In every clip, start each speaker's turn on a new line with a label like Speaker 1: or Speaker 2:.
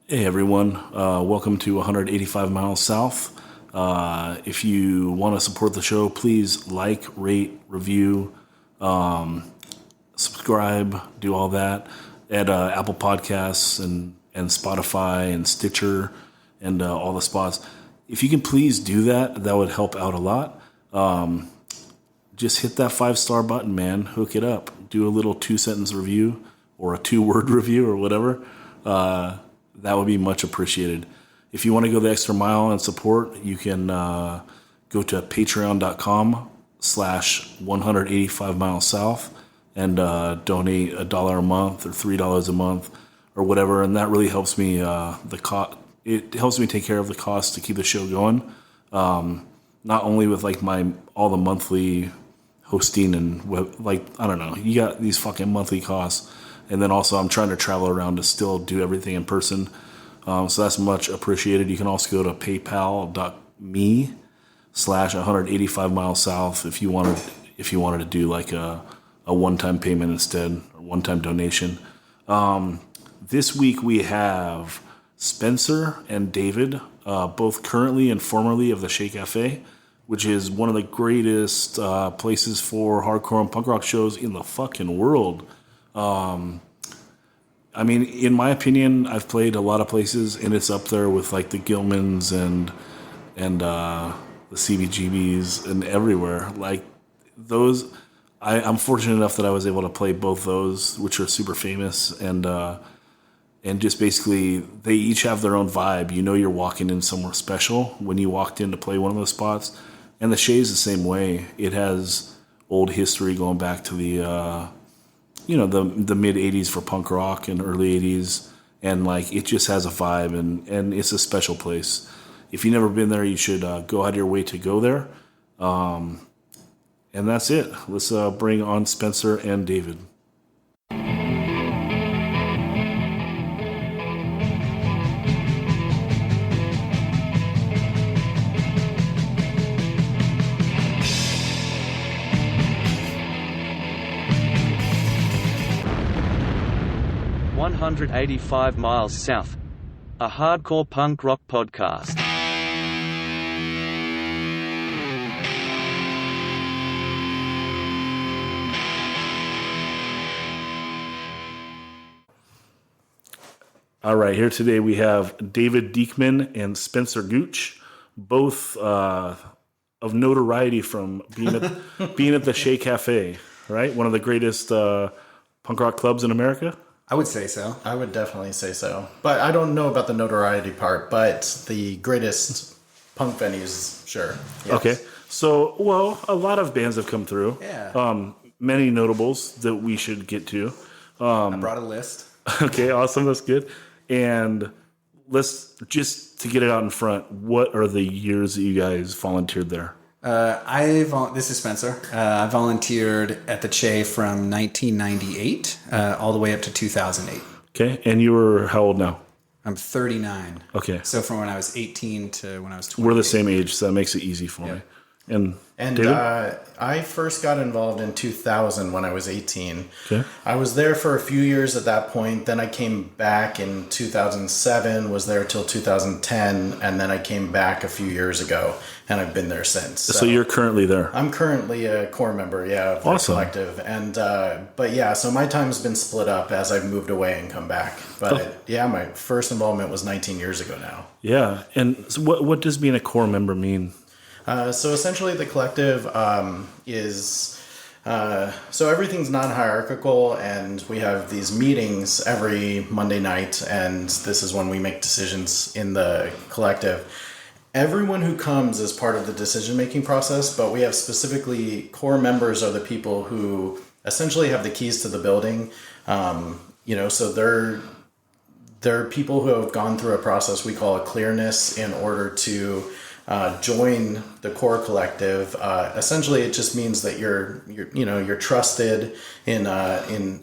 Speaker 1: Hey everyone, welcome to 185 Miles South. If you want to support the show, please like, rate, review, subscribe, do all that at Apple Podcasts and Spotify and Stitcher and all the spots. If you can please do that, that would help out a lot. Just hit that 5-star button, man. Hook it up. Do a little 2-sentence review or a 2-word review or whatever. That would be much appreciated. If you want to go the extra mile and support, you can go to patreon.com/185 miles south and donate $1 a month or $3 a month or whatever. And that really helps me, it helps me take care of the cost to keep the show going. Not only with like all the monthly hosting and I don't know, you got these fucking monthly costs. And then also I'm trying to travel around to still do everything in person. So that's much appreciated. You can also go to paypal.me/185 miles south if you wanted to do like a one-time payment instead, or one-time donation. This week we have Spencer and David, both currently and formerly of the Shea Cafe, which is one of the greatest places for hardcore and punk rock shows in the fucking world. I mean, in my opinion, I've played a lot of places, and it's up there with like the Gilmans and the CBGBs and everywhere. Like those, I'm fortunate enough that I was able to play both those, which are super famous, and just basically they each have their own vibe. You know, you're walking in somewhere special when you walked in to play one of those spots, and the Shea's the same way. It has old history going back to the the mid 80s for punk rock and early 80s, and like it just has a vibe, and it's a special place. If you've never been there, you should go out of your way to go there. And that's it. Let's bring on Spencer and David.
Speaker 2: 185 Miles South, a hardcore punk rock podcast.
Speaker 1: All right, here today we have David Diekman and Spencer Gooch, both of notoriety from being at the Shea Cafe, right? One of the greatest punk rock clubs in America.
Speaker 3: I would say so.
Speaker 4: I would definitely say so. But I don't know about the notoriety part, but the greatest punk venues, sure. Yes.
Speaker 1: Okay. So, well, a lot of bands have come through.
Speaker 3: Yeah.
Speaker 1: Many notables that we should get to.
Speaker 3: I brought a list.
Speaker 1: Okay, awesome. That's good. And let's just to get it out in front, what are the years that you guys volunteered there?
Speaker 3: This is Spencer. I volunteered at the Che from 1998 all the way up to 2008.
Speaker 1: Okay, and you were how old now?
Speaker 3: I'm 39.
Speaker 1: Okay.
Speaker 3: So from when I was 18 to when I was 20.
Speaker 1: We're the same age, so that makes it easy for me. And David?
Speaker 4: I first got involved in 2000 when I was 18.
Speaker 1: Okay.
Speaker 4: I was there for a few years at that point. Then I came back in 2007, was there till 2010, and then I came back a few years ago, and I've been there since.
Speaker 1: So you're currently there?
Speaker 4: I'm currently a core member, of the collective. And but yeah, so my time's been split up as I've moved away and come back. But my first involvement was 19 years ago now.
Speaker 1: Yeah, and so what does being a core member mean?
Speaker 4: So essentially the collective is, so everything's non-hierarchical, and we have these meetings every Monday night, and this is when we make decisions in the collective. Everyone who comes is part of the decision-making process, but we have specifically core members are the people who essentially have the keys to the building. So they're people who have gone through a process we call a clearness in order to join the core collective. Essentially, it just means that you're trusted in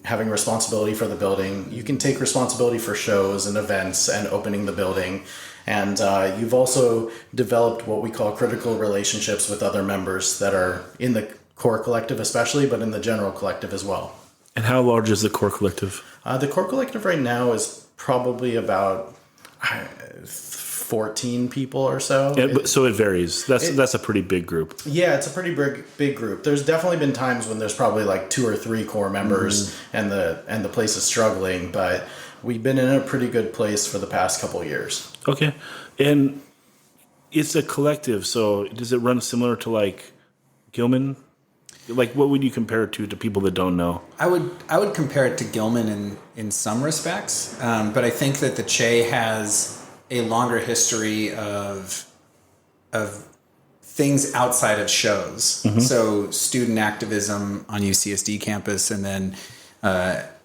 Speaker 4: having responsibility for the building. You can take responsibility for shows and events and opening the building. And you've also developed what we call critical relationships with other members that are in the core collective especially, but in the general collective as well.
Speaker 1: And how large is the core collective?
Speaker 4: The core collective right now is probably about 14 people or so.
Speaker 1: So it varies. That's a pretty big group.
Speaker 4: Yeah, it's a pretty big group. There's definitely been times when there's probably like 2 or 3 core members and the place is struggling, but we've been in a pretty good place for the past couple of years.
Speaker 1: Okay. And it's a collective, so does it run similar to like Gilman? Like, what would you compare it to people that don't know?
Speaker 3: I would compare it to Gilman in some respects, but I think that the Che has a longer history of things outside of shows. So student activism on UCSD campus, and then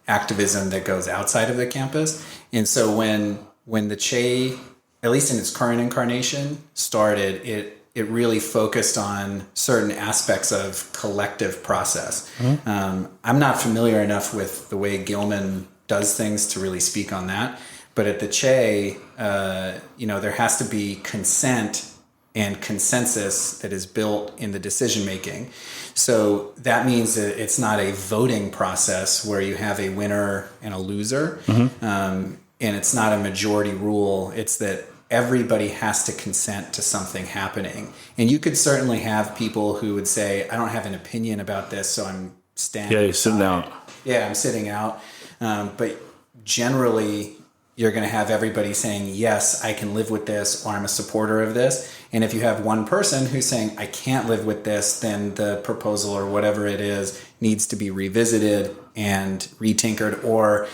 Speaker 3: activism that goes outside of the campus. And so when the Che, at least in its current incarnation, started, it really focused on certain aspects of collective process. I'm not familiar enough with the way Gilman does things to really speak on that. But at the Che, there has to be consent and consensus that is built in the decision making. So that means that it's not a voting process where you have a winner and a loser. And it's not a majority rule. It's that everybody has to consent to something happening. And you could certainly have people who would say, I don't have an opinion about this, so I'm standing.
Speaker 1: Yeah, you're sitting out.
Speaker 3: Yeah, I'm sitting out. But generally, you're going to have everybody saying, yes, I can live with this, or I'm a supporter of this. And if you have one person who's saying, I can't live with this, then the proposal or whatever it is needs to be revisited and retinkered, or,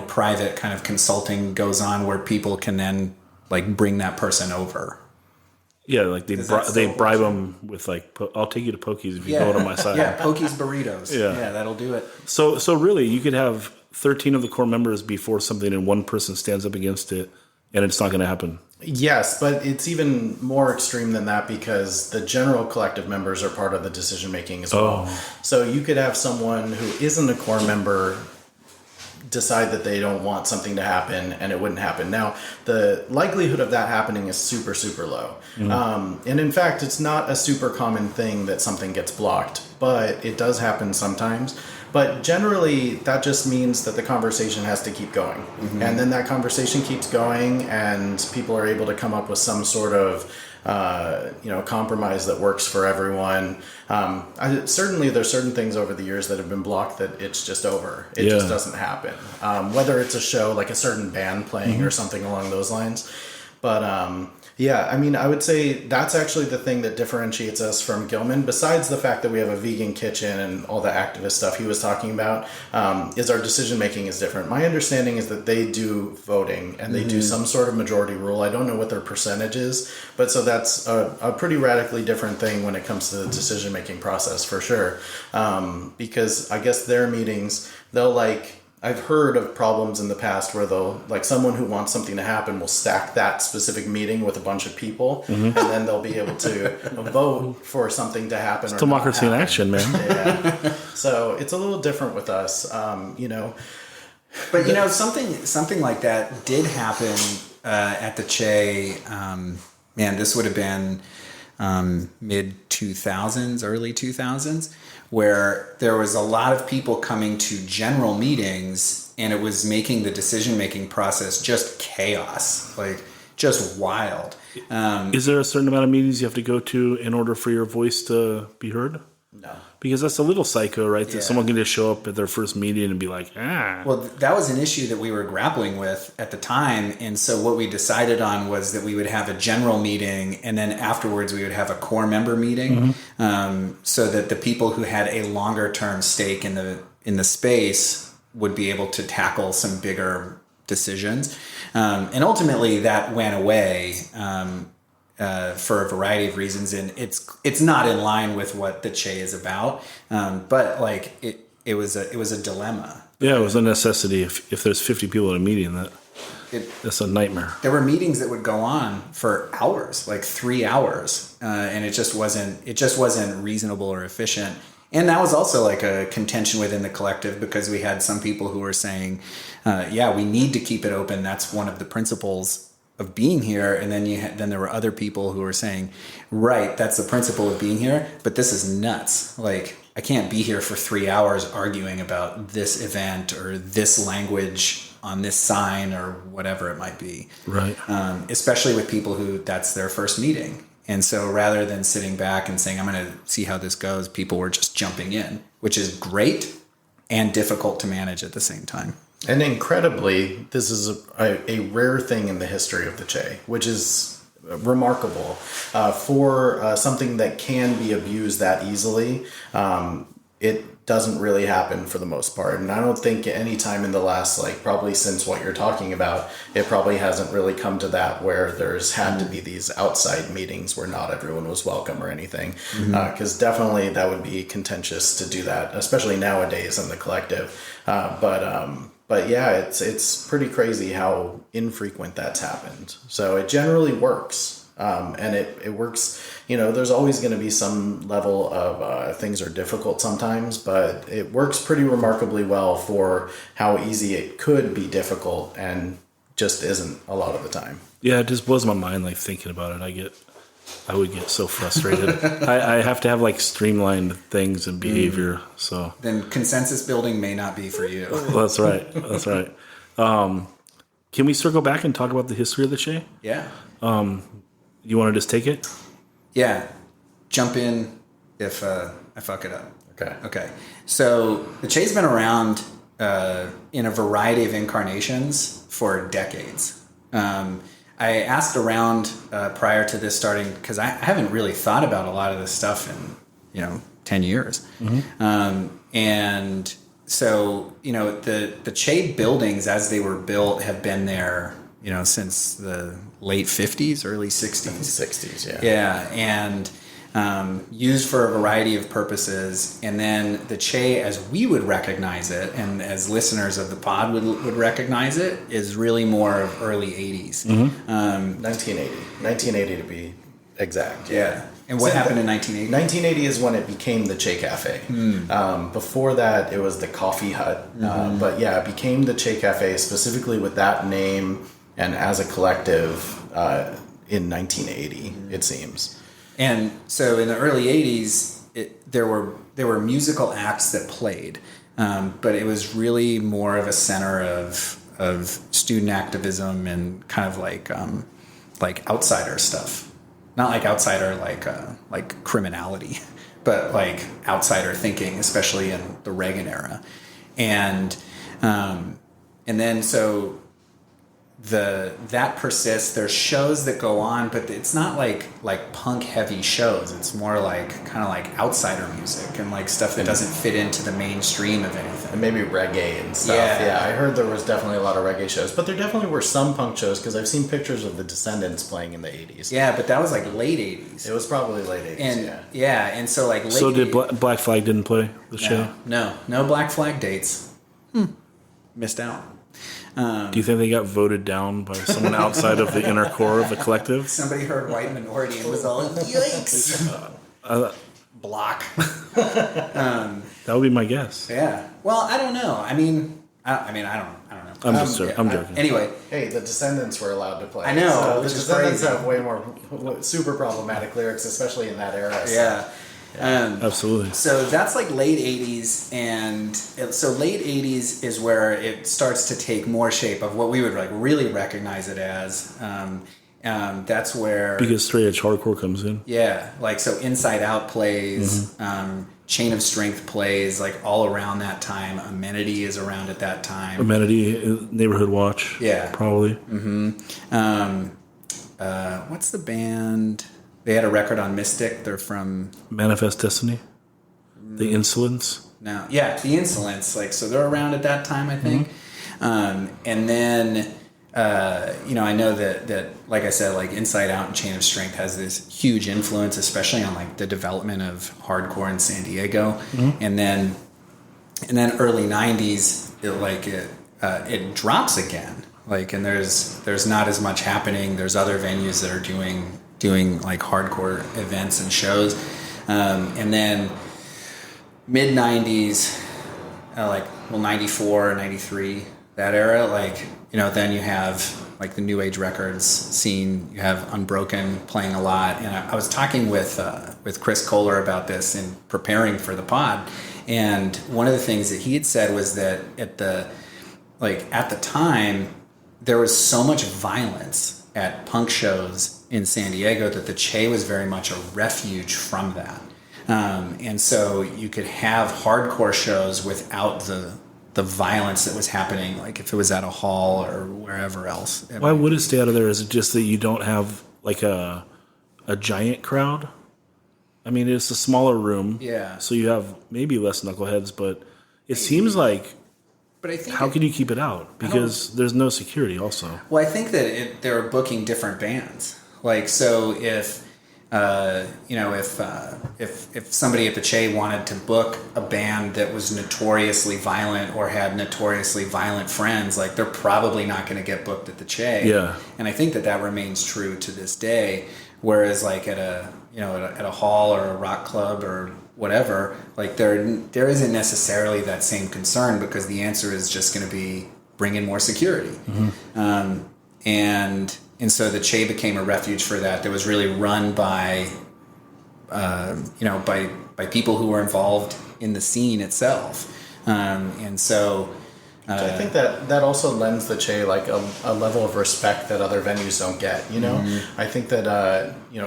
Speaker 3: private kind of consulting goes on where people can then like bring that person over.
Speaker 1: Yeah, like they bribe them with like, I'll take you to Pokies if you go to my side.
Speaker 3: Yeah, Pokies burritos.
Speaker 1: Yeah,
Speaker 3: that'll do it.
Speaker 1: So really, you could have 13 of the core members be for something and one person stands up against it, and it's not going to happen.
Speaker 4: Yes, but it's even more extreme than that because the general collective members are part of the decision making as well. So you could have someone who isn't a core member decide that they don't want something to happen and it wouldn't happen. Now, the likelihood of that happening is super, super low. And in fact, it's not a super common thing that something gets blocked, but it does happen sometimes. But generally, that just means that the conversation has to keep going. And then that conversation keeps going and people are able to come up with some sort of compromise that works for everyone. Certainly, there's certain things over the years that have been blocked that it's just over. It just doesn't happen. Whether it's a show like a certain band playing or something along those lines. But I would say that's actually the thing that differentiates us from Gilman, besides the fact that we have a vegan kitchen and all the activist stuff he was talking about, is our decision making is different. My understanding is that they do voting and they do some sort of majority rule. I don't know what their percentage is, but so that's a pretty radically different thing when it comes to the decision making process for sure. Because I guess their meetings, I've heard of problems in the past where someone who wants something to happen will stack that specific meeting with a bunch of people, and then they'll be able to vote for something to happen. It's
Speaker 1: democracy in action, man.
Speaker 4: Yeah. So it's a little different with us,
Speaker 3: But something like that did happen at the Che. This would have been mid 2000s, early 2000s. Where there was a lot of people coming to general meetings and it was making the decision-making process just chaos, just wild.
Speaker 1: Is there a certain amount of meetings you have to go to in order for your voice to be heard?
Speaker 4: No.
Speaker 1: Because that's a little psycho, right? That someone can just show up at their first meeting and be like,
Speaker 3: Well, that was an issue that we were grappling with at the time. And so what we decided on was that we would have a general meeting and then afterwards we would have a core member meeting, so that the people who had a longer term stake in the space would be able to tackle some bigger decisions. And ultimately that went away. For a variety of reasons, and it's not in line with what the Che is about. But it was a dilemma.
Speaker 1: Yeah, it was a necessity. If there's 50 people in a meeting, that's a nightmare.
Speaker 3: There were meetings that would go on for hours, like 3 hours, and it just wasn't reasonable or efficient. And that was also like a contention within the collective because we had some people who were saying, we need to keep it open. That's one of the principles of being here. And then there were other people who were saying, right, that's the principle of being here, but this is nuts. I can't be here for 3 hours arguing about this event or this language on this sign or whatever it might be.
Speaker 1: Right.
Speaker 3: Especially with people who that's their first meeting. And so rather than sitting back and saying, I'm going to see how this goes, people were just jumping in, which is great and difficult to manage at the same time.
Speaker 4: And incredibly, this is a rare thing in the history of the Che, which is remarkable for something that can be abused that easily. It doesn't really happen for the most part. And I don't think any time in the last, like probably since what you're talking about, it probably hasn't really come to that where there's had to be these outside meetings where not everyone was welcome or anything. Because definitely that would be contentious to do that, especially nowadays in the collective. But yeah, it's pretty crazy how infrequent that's happened. So it generally works. And it works, there's always going to be some level of things are difficult sometimes, but it works pretty remarkably well for how easy it could be difficult and just isn't a lot of the time.
Speaker 1: Yeah, it just blows my mind, like, thinking about it. I would get so frustrated. I have to have, like, streamlined things and behavior, so.
Speaker 3: Then consensus building may not be for you.
Speaker 1: Well, that's right. That's right. Can we circle back and talk about the history of the Che?
Speaker 3: Yeah.
Speaker 1: You want to just take it?
Speaker 3: Yeah. Jump in if I fuck it up.
Speaker 4: Okay.
Speaker 3: So the Che's been around in a variety of incarnations for decades. I asked around prior to this starting because I haven't really thought about a lot of this stuff in 10 years. And so the Che buildings as they were built have been there since the late 50s, early 60s.
Speaker 4: 60s, yeah.
Speaker 3: Yeah, and used for a variety of purposes. And then the Che, as we would recognize it, and as listeners of the pod would recognize it, is really more of early 80s.
Speaker 4: 1980 to be exact.
Speaker 3: Yeah. And what happened in 1980?
Speaker 4: 1980 is when it became the Che Cafe. Before that, it was the Coffee Hut. But yeah, it became the Che Cafe specifically with that name and as a collective in 1980, it seems.
Speaker 3: And so in the early 80s, there were musical acts that played, but it was really more of a center of student activism and kind of like outsider stuff. Not like outsider like criminality, but like outsider thinking, especially in the Reagan era. And then so that persists. There's shows that go on, but it's not like punk heavy shows. It's more like kind of like outsider music and like stuff that doesn't fit into the mainstream of anything.
Speaker 4: And maybe reggae and stuff. Yeah, I heard there was definitely a lot of reggae shows, but there definitely were some punk shows because I've seen pictures of the Descendants playing in the 80s.
Speaker 3: Yeah, but that was like late 80s.
Speaker 4: It was probably late 80s.
Speaker 3: And and so like late.
Speaker 1: So did Black Flag didn't play the show?
Speaker 3: No Black Flag dates. Missed out.
Speaker 1: Do you think they got voted down by someone outside of the inner core of the collective?
Speaker 3: Somebody heard White Minority and was all, yikes! Block.
Speaker 1: That would be my guess.
Speaker 3: Yeah. Well, I don't know. I mean, I don't know.
Speaker 1: I'm joking.
Speaker 3: Anyway.
Speaker 4: Hey, the Descendants were allowed to play.
Speaker 3: I know,
Speaker 4: So
Speaker 3: which
Speaker 4: the
Speaker 3: is
Speaker 4: Descendants
Speaker 3: crazy.
Speaker 4: have way more super problematic lyrics, especially in that era. So.
Speaker 3: Yeah.
Speaker 1: Absolutely.
Speaker 3: So that's like late 80s, and so late 80s is where it starts to take more shape of what we would like really recognize it as. That's where
Speaker 1: Because straight edge hardcore comes in.
Speaker 3: yeah, like so Inside Out plays, Chain of Strength plays like all around that time. Amenity is around at that time.
Speaker 1: Amenity, Neighborhood Watch.
Speaker 3: Yeah.
Speaker 1: Probably.
Speaker 3: What's the band? They had a record on Mystic. They're from
Speaker 1: Manifest Destiny. The Insolence.
Speaker 3: No, yeah, the Insolence. Like, so they're around at that time, I think. And then, I know that, like I said, like Inside Out and Chain of Strength has this huge influence, especially on like the development of hardcore in San Diego. And then early '90s, it drops again. Like, and there's not as much happening. There's other venues that are doing like hardcore events and shows. And then mid 90s, 94, 93, that era, then you have like the New Age Records scene, you have Unbroken playing a lot. And I was talking with Chris Kohler about this in preparing for the pod. And one of the things that he had said was that at the like at the time, there was so much violence at punk shows in San Diego that the Che was very much a refuge from that. And so you could have hardcore shows without the violence that was happening, like if it was at a hall or wherever else.
Speaker 1: Why would it stay out of there? Is it just that you don't have like a giant crowd? I mean, it's a smaller room.
Speaker 3: Yeah.
Speaker 1: So you have maybe less knuckleheads, but it seems like,
Speaker 3: But I think
Speaker 1: how can you keep it out? Because there's no security also.
Speaker 3: Well, I think that they were booking different bands. Like, so if if somebody at the Che wanted to book a band that was notoriously violent or had notoriously violent friends, like they're probably not going to get booked at the Che.
Speaker 1: Yeah.
Speaker 3: And I think that remains true to this day. Whereas, like at a hall or a rock club or whatever, like there isn't necessarily that same concern because the answer is just going to be bring in more security. Mm-hmm. And so the Che became a refuge for that. That was really run by by people who were involved in the scene itself. And so
Speaker 4: I think that also lends the Che like a level of respect that other venues don't get. You know, I think that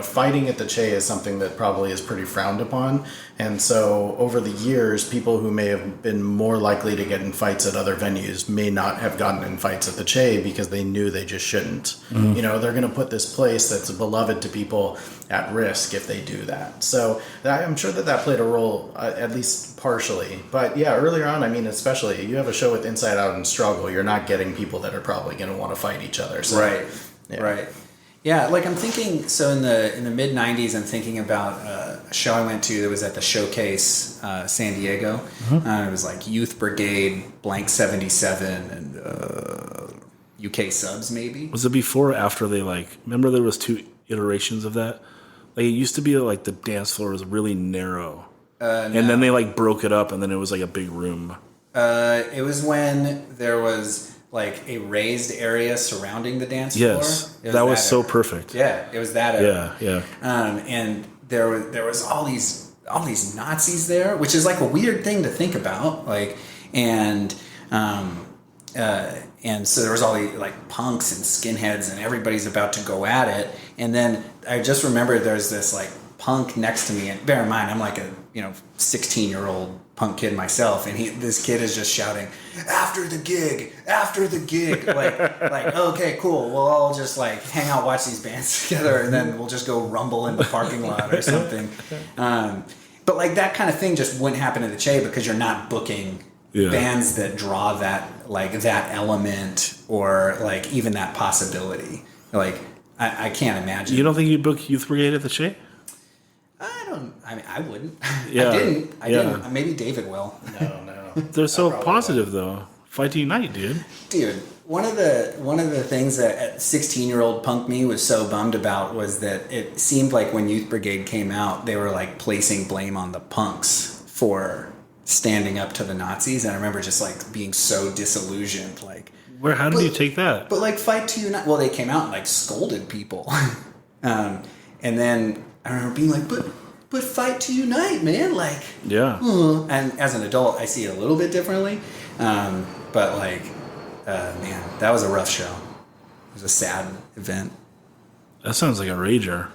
Speaker 4: fighting at the Che is something that probably is pretty frowned upon, and so over the years, people who may have been more likely to get in fights at other venues may not have gotten in fights at the Che because they knew they just shouldn't. You know, they're going to put this place that's beloved to people at risk if they do that. So I'm sure that played a role, at least partially. But yeah, earlier on, I mean, especially you have a show with Inside Out and Struggle, you're not getting people that are probably going to want to fight each other. So,
Speaker 3: right.
Speaker 4: Yeah.
Speaker 3: Right. Yeah, like I'm thinking. So in the mid '90s, I'm thinking about a show I went to that was at the Showcase San Diego. It was like Youth Brigade, Blank 77, and UK Subs maybe.
Speaker 1: Was it before or after they remember there was 2 iterations of that? Like it used to be like the dance floor was really narrow. And then they broke it up and then it was like a big room.
Speaker 3: It was when there was like a raised area surrounding the dance floor.
Speaker 1: Yes, that was so
Speaker 3: era.
Speaker 1: perfect.
Speaker 3: Yeah, it was that era.
Speaker 1: Yeah.
Speaker 3: And there was all these Nazis there, which is like a weird thing to think about. Like, and so there was all these like punks and skinheads, and everybody's about to go at it. And then I just remember there's this like punk next to me, and bear in mind I'm like a 16-year-old punk kid myself, and this kid is just shouting after the gig, like okay, cool, we'll all just like hang out, watch these bands together, and then we'll just go rumble in the parking lot or something. But like that kind of thing just wouldn't happen at the Che because you're not booking bands that draw that that element or like even that possibility. Like I can't imagine.
Speaker 1: You don't think you'd book Youth Brigade at the Che?
Speaker 3: I wouldn't.
Speaker 1: Yeah.
Speaker 3: I didn't. Maybe David will.
Speaker 4: No.
Speaker 1: They're so positive though. Fight to unite, dude.
Speaker 3: Dude, one of the things that 16-year-old punk me was so bummed about was that it seemed like when Youth Brigade came out, they were like placing blame on the punks for standing up to the Nazis, and I remember just like being so disillusioned. Like,
Speaker 1: how did you take that?
Speaker 3: But like Fight to Unite, well, they came out and like scolded people, and then I remember being like, but Fight to Unite, man, like,
Speaker 1: yeah.
Speaker 3: And as an adult, I see it a little bit differently, but like, man, that was a rough show. It was a sad event.
Speaker 1: That sounds like a rager.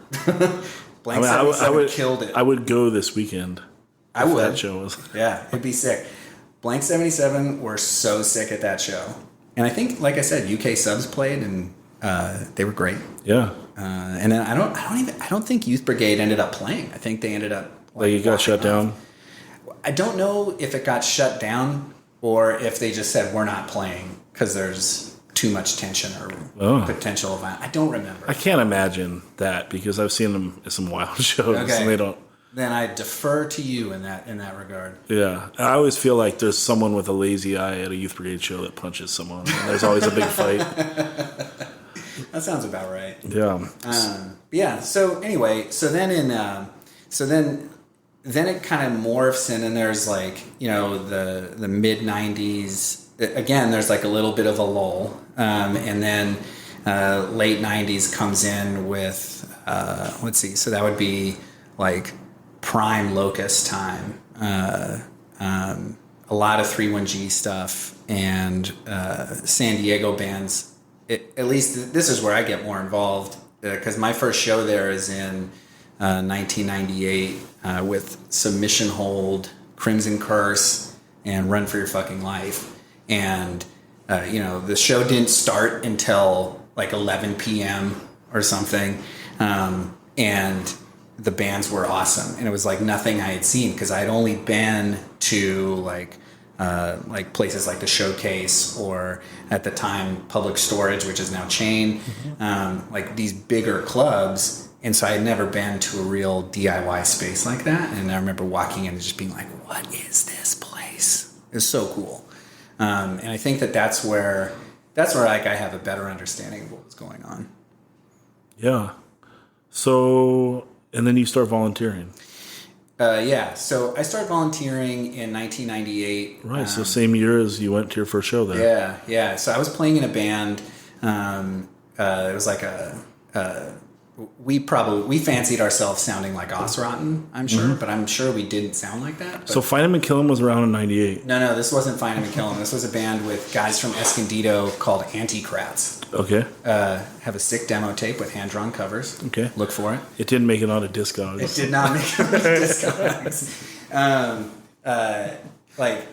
Speaker 3: Blank 77 killed it.
Speaker 1: I would go this weekend.
Speaker 3: I would.
Speaker 1: That show was.
Speaker 3: Yeah, it'd be sick. Blank 77 were so sick at that show, and I think, like I said, UK Subs played, and they were great.
Speaker 1: Yeah.
Speaker 3: And then I don't think Youth Brigade ended up playing. I think they ended up
Speaker 1: like it got shut down.
Speaker 3: I don't know if it got shut down or if they just said we're not playing because there's too much tension or potential violence. I don't remember.
Speaker 1: I can't imagine that because I've seen them at some wild shows and they don't.
Speaker 3: Then I defer to you in that regard.
Speaker 1: Yeah, I always feel like there's someone with a lazy eye at a Youth Brigade show that punches someone. And there's always a big fight.
Speaker 3: That sounds about right.
Speaker 1: Yeah.
Speaker 3: Yeah. So anyway, then it kind of morphs in, and there's like the mid '90s. Again, there's like a little bit of a lull, and then late '90s comes in with let's see. So that would be like prime Locust time. a lot of 31G stuff and San Diego bands. At least this is where I get more involved because my first show there is in 1998 with Submission Hold, Crimson Curse, and Run for Your Fucking Life. And, the show didn't start until like 11 p.m. or something. And the bands were awesome. And it was like nothing I had seen because I had only been to like places like the Showcase or at the time Public Storage, which is now Chain, like these bigger clubs. And so I had never been to a real DIY space like that. And I remember walking in and just being like, what is this place? It's so cool. And I think that's where like I have a better understanding of what was going on.
Speaker 1: Yeah. So, and then you start volunteering.
Speaker 3: Yeah. So I started volunteering in 1998.
Speaker 1: Right. So same year as you went to your first show there.
Speaker 3: Yeah. Yeah. So I was playing in a band. It was like we fancied ourselves sounding like Osrotten, I'm sure, but I'm sure we didn't sound like that. But
Speaker 1: So Find 'Em and Kill 'Em was around in 98.
Speaker 3: no, this wasn't Find 'Em and Kill 'Em. This was a band with guys from Escondido called Anti-Krats.
Speaker 1: Okay.
Speaker 3: Have a sick demo tape with hand-drawn covers.
Speaker 1: Okay.
Speaker 3: Look for it.
Speaker 1: It didn't make it on a Discogs.
Speaker 3: It did not make it on Discogs. Like,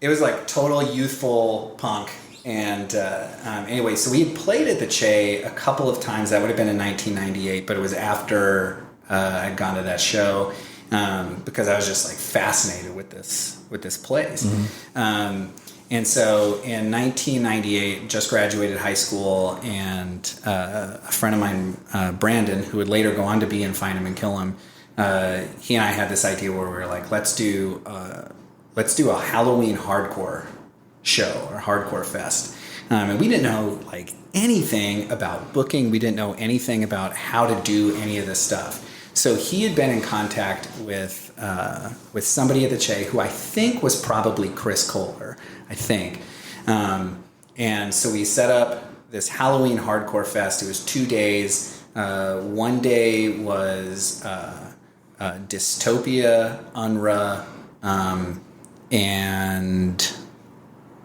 Speaker 3: it was like total youthful punk. And anyway, so we had played at the Che a couple of times. That would have been in 1998, but it was after I'd gone to that show because I was just like fascinated with this place. And so in 1998, just graduated high school, and a friend of mine, Brandon, who would later go on to be in Find 'Em and Kill 'Em, he and I had this idea where we were like, let's do a Halloween hardcore show or hardcore fest. And we didn't know like anything about booking. We didn't know anything about how to do any of this stuff. So he had been in contact with somebody at the Che who I think was probably Chris Kohler, I think. And so we set up this Halloween hardcore fest. It was 2 days. One day was Dystopia, Unra, and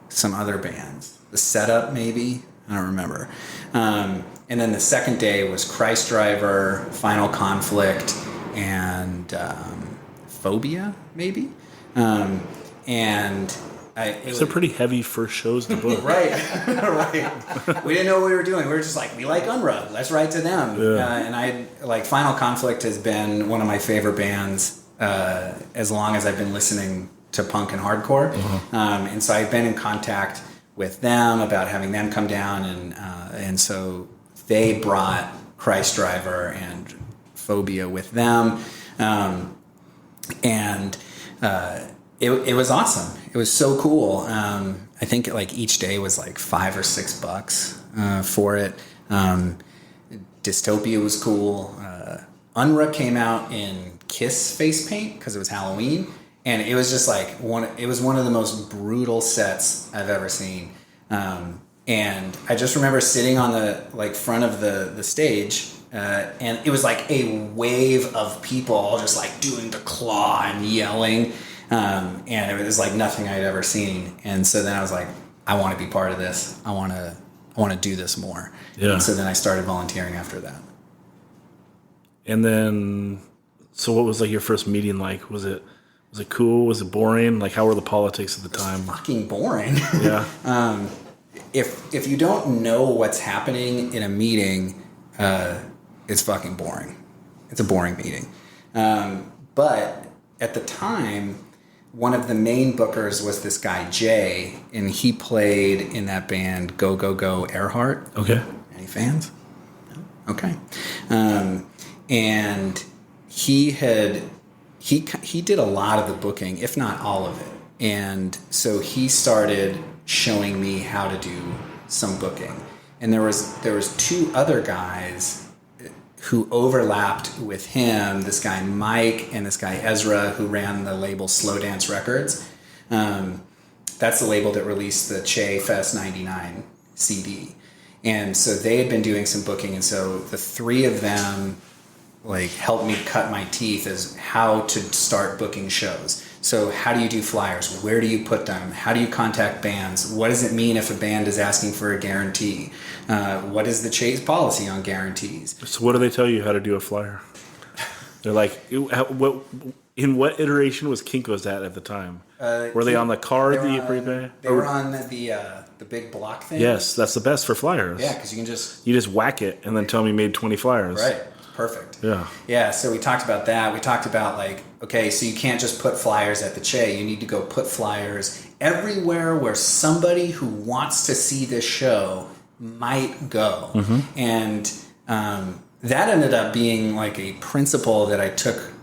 Speaker 3: some other bands. The Setup, maybe? I don't remember. And then the second day was Christ Driver, Final Conflict, and Phobia, maybe?
Speaker 1: These are pretty heavy first shows to book.
Speaker 3: Right, right. We didn't know what we were doing. We were just like, we like Unra. Let's write to them.
Speaker 1: Yeah.
Speaker 3: And Final Conflict has been one of my favorite bands as long as I've been listening to punk and hardcore. And so I've been in contact with them about having them come down, and so they brought Christ Driver and Phobia with them, and it was awesome. It was so cool. I think like each day was like $5 or $6 for it. Dystopia was cool. Unra came out in Kiss face paint because it was Halloween. And it was just like it was one of the most brutal sets I've ever seen. And I just remember sitting on the front of the stage, and it was like a wave of people all just like doing the claw and yelling. And it was like nothing I'd ever seen. And so then I was like, I want to be part of this. I want to do this more.
Speaker 1: Yeah.
Speaker 3: And so then I started volunteering after that.
Speaker 1: And then, so what was like your first meeting like? Was it cool? Was it boring? Like, how were the politics at the time?
Speaker 3: Fucking boring.
Speaker 1: Yeah.
Speaker 3: If you don't know what's happening in a meeting, it's fucking boring. It's a boring meeting. But at the time, one of the main bookers was this guy Jay, and he played in that band Go Go Go Earhart.
Speaker 1: Okay.
Speaker 3: Any fans? No? Okay. And he did a lot of the booking, if not all of it. And so he started showing me how to do some booking. And there was two other guys who overlapped with him, this guy Mike and this guy Ezra, who ran the label Slow Dance Records. That's the label that released the Che Fest 99 CD. And so they had been doing some booking, and so the three of them helped me cut my teeth as how to start booking shows. So how do you do flyers? Where do you put them? How do you contact bands? What does it mean if a band is asking for a guarantee? What is the Che's policy on guarantees?
Speaker 1: So what do they tell you how to do a flyer? They're like, in what iteration was Kinko's at the time? Were they on the card that you prepay?
Speaker 3: They were on the big block thing.
Speaker 1: Yes, that's the best for flyers.
Speaker 3: Yeah, because you
Speaker 1: just whack it and then tell them you made 20 flyers.
Speaker 3: Right. Perfect.
Speaker 1: Yeah.
Speaker 3: Yeah, so we talked about that. We talked about okay, so you can't just put flyers at the Che. You need to go put flyers everywhere where somebody who wants to see this show might go.
Speaker 1: Mm-hmm.
Speaker 3: And that ended up being a principle that I took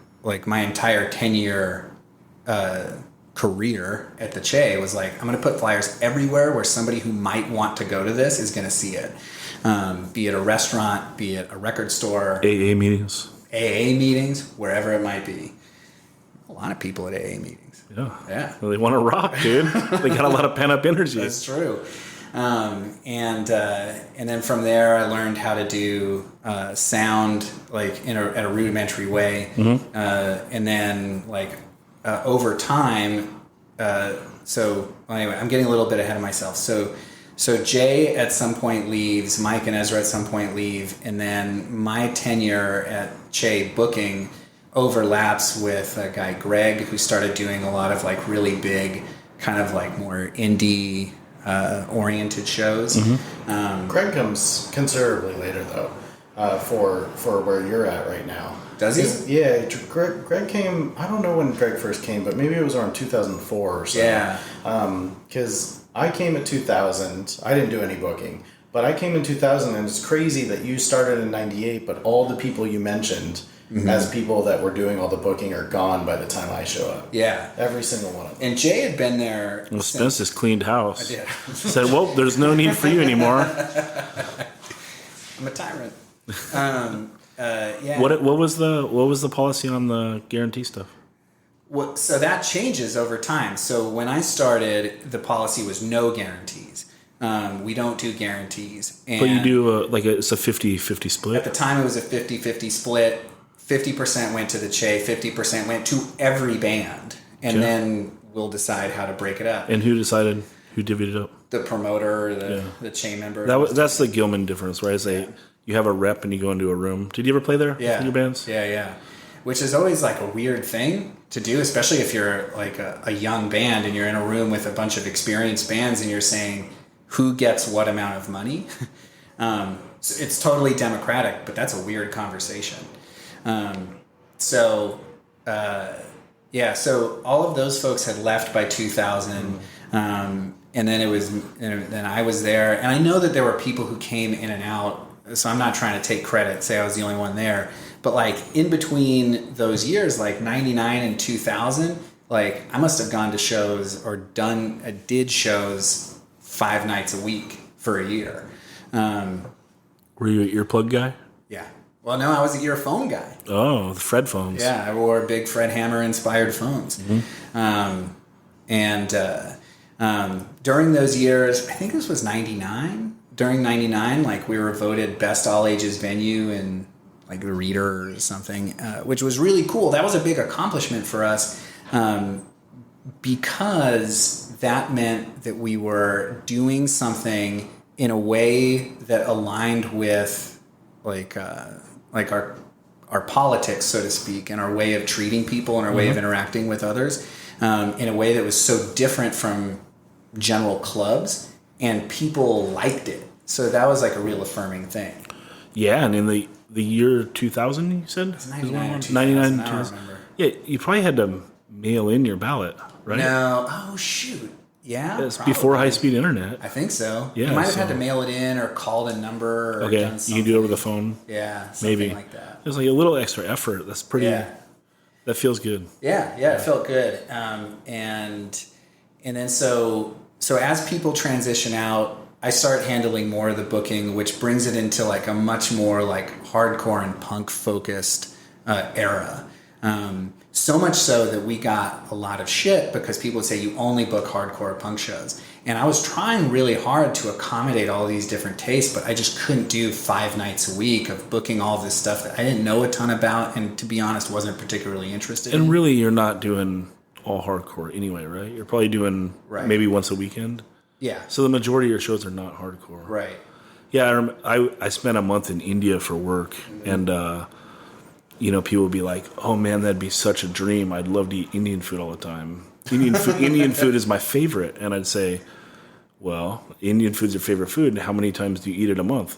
Speaker 3: my entire 10-year career at the Che was I'm going to put flyers everywhere where somebody who might want to go to this is going to see it. Be it a restaurant, be it a record store.
Speaker 1: AA meetings.
Speaker 3: AA meetings, wherever it might be. A lot of people at AA meetings.
Speaker 1: Yeah.
Speaker 3: Yeah.
Speaker 1: Well, they want to rock, dude. They got a lot of pent-up energy.
Speaker 3: That's true. And then from there, I learned how to do sound in a rudimentary way.
Speaker 1: Mm-hmm.
Speaker 3: And then over time, so anyway, I'm getting a little bit ahead of myself. So Jay at some point leaves, Mike and Ezra at some point leave, and then my tenure at Che booking overlaps with a guy, Greg, who started doing a lot of really big, kind of more indie oriented shows.
Speaker 1: Mm-hmm.
Speaker 4: Greg comes considerably later though, for where you're at right now.
Speaker 3: Does he?
Speaker 4: Yeah, Greg came. I don't know when Greg first came, but maybe it was around 2004 or so.
Speaker 3: Yeah.
Speaker 4: Because I came in 2000. I didn't do any booking, but I came in 2000, and it's crazy that you started in '98, but all the people you mentioned as people that were doing all the booking are gone by the time I show up.
Speaker 3: Yeah.
Speaker 4: Every single one of them.
Speaker 3: And Jay had been there.
Speaker 1: Well, Spence just cleaned house.
Speaker 3: I did.
Speaker 1: Said, well, there's no need for you anymore.
Speaker 3: I'm a tyrant. Yeah.
Speaker 1: What was the policy on the guarantee stuff?
Speaker 3: So that changes over time. So when I started, the policy was no guarantees. We don't do guarantees. And
Speaker 1: But you do it's a 50-50
Speaker 3: at
Speaker 1: split?
Speaker 3: the time, it was a 50-50 split. 50% went to the Che, 50% went to every band. And
Speaker 1: Okay.
Speaker 3: then we'll decide how to break it up.
Speaker 1: And who decided? Who divvied it up?
Speaker 3: The promoter, the Che member.
Speaker 1: That's the Gilman difference, right? Is you have a rep and you go into a room. Did you ever play there?
Speaker 3: Yeah.
Speaker 1: In your bands?
Speaker 3: Yeah. Which is always a weird thing to do, especially if you're a young band and you're in a room with a bunch of experienced bands and you're saying who gets what amount of money. So it's totally democratic, but that's a weird conversation. So all of those folks had left by 2000. And then I was there, and I know that there were people who came in and out. So I'm not trying to take credit, say I was the only one there, but in between those years, 99 and 2000, I must have gone to shows or did shows 5 nights a week for a year.
Speaker 1: Were you an earplug guy?
Speaker 3: Yeah. Well, no, I was an earphone guy.
Speaker 1: Oh, the Fred phones.
Speaker 3: Yeah, I wore big Fred Hammer inspired phones.
Speaker 1: Mm-hmm.
Speaker 3: During those years, I think this was 99. During 99, we were voted best all ages venue in the Reader or something, which was really cool. That was a big accomplishment for us because that meant that we were doing something in a way that aligned with our politics, so to speak, and our way of treating people and our way of interacting with others in a way that was so different from general clubs, and people liked it. So that was a real affirming thing.
Speaker 1: Yeah, and in the year 2000, you said?
Speaker 3: It's 99 or 2000,
Speaker 1: 99,
Speaker 3: I don't
Speaker 1: 2000.
Speaker 3: remember.
Speaker 1: Yeah, you probably had to mail in your ballot, right?
Speaker 3: No. Oh, shoot. Yeah,
Speaker 1: It's before high-speed internet.
Speaker 3: I think so.
Speaker 1: Yeah,
Speaker 3: you might have had
Speaker 1: so-
Speaker 3: to mail it in or called a number or
Speaker 1: Okay,
Speaker 3: done
Speaker 1: you
Speaker 3: something.
Speaker 1: can do it over the phone.
Speaker 3: Yeah, something
Speaker 1: Maybe.
Speaker 3: like that.
Speaker 1: There's a little extra effort. That's pretty...
Speaker 3: Yeah.
Speaker 1: That feels good.
Speaker 3: Yeah, it felt good. And then so as people transition out, I start handling more of the booking, which brings it into a much more hardcore and punk focused era. So much so that we got a lot of shit because people would say you only book hardcore punk shows. And I was trying really hard to accommodate all these different tastes, but I just couldn't do 5 nights a week of booking all this stuff that I didn't know a ton about and, to be honest, wasn't particularly interested in.
Speaker 1: And really, you're not doing all hardcore anyway, right? You're probably doing
Speaker 3: Right.
Speaker 1: maybe once a weekend.
Speaker 3: Yeah.
Speaker 1: So the majority of your shows are not hardcore.
Speaker 3: Right.
Speaker 1: Yeah, I spent a month in India for work, and people would be like, "Oh man, that'd be such a dream. I'd love to eat Indian food all the time. Indian food is my favorite." And I'd say, "Well, Indian food's your favorite food. How many times do you eat it a month?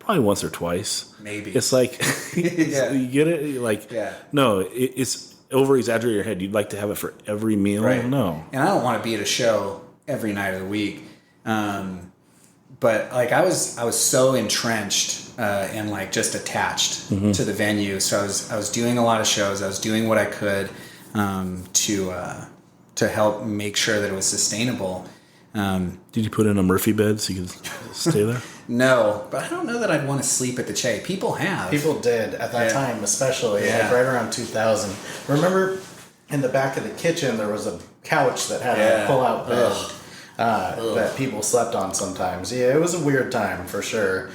Speaker 1: Probably once or twice.
Speaker 3: Maybe.
Speaker 1: It's like,
Speaker 3: Yeah.
Speaker 1: you get it? Like,
Speaker 3: Yeah.
Speaker 1: no, it's over exaggerate your head. You'd like to have it for every meal?
Speaker 3: Right.
Speaker 1: No.
Speaker 3: And I don't want to be at a show every night of the week. But like I was so entrenched and like just attached to the venue. So I was doing a lot of shows. I was doing what I could to help make sure that it was sustainable.
Speaker 1: Did you put in a Murphy bed so you could stay there?
Speaker 3: No, but I don't know that I'd want to sleep at the Che. People have.
Speaker 4: People did at that
Speaker 3: Yeah.
Speaker 4: time, especially
Speaker 3: Yeah.
Speaker 4: like right around 2000. Remember, in the back of the kitchen there was a couch that had
Speaker 3: Yeah.
Speaker 4: a pull-out bed
Speaker 3: Ugh.
Speaker 4: that people slept on sometimes. Yeah, it was a weird time for sure.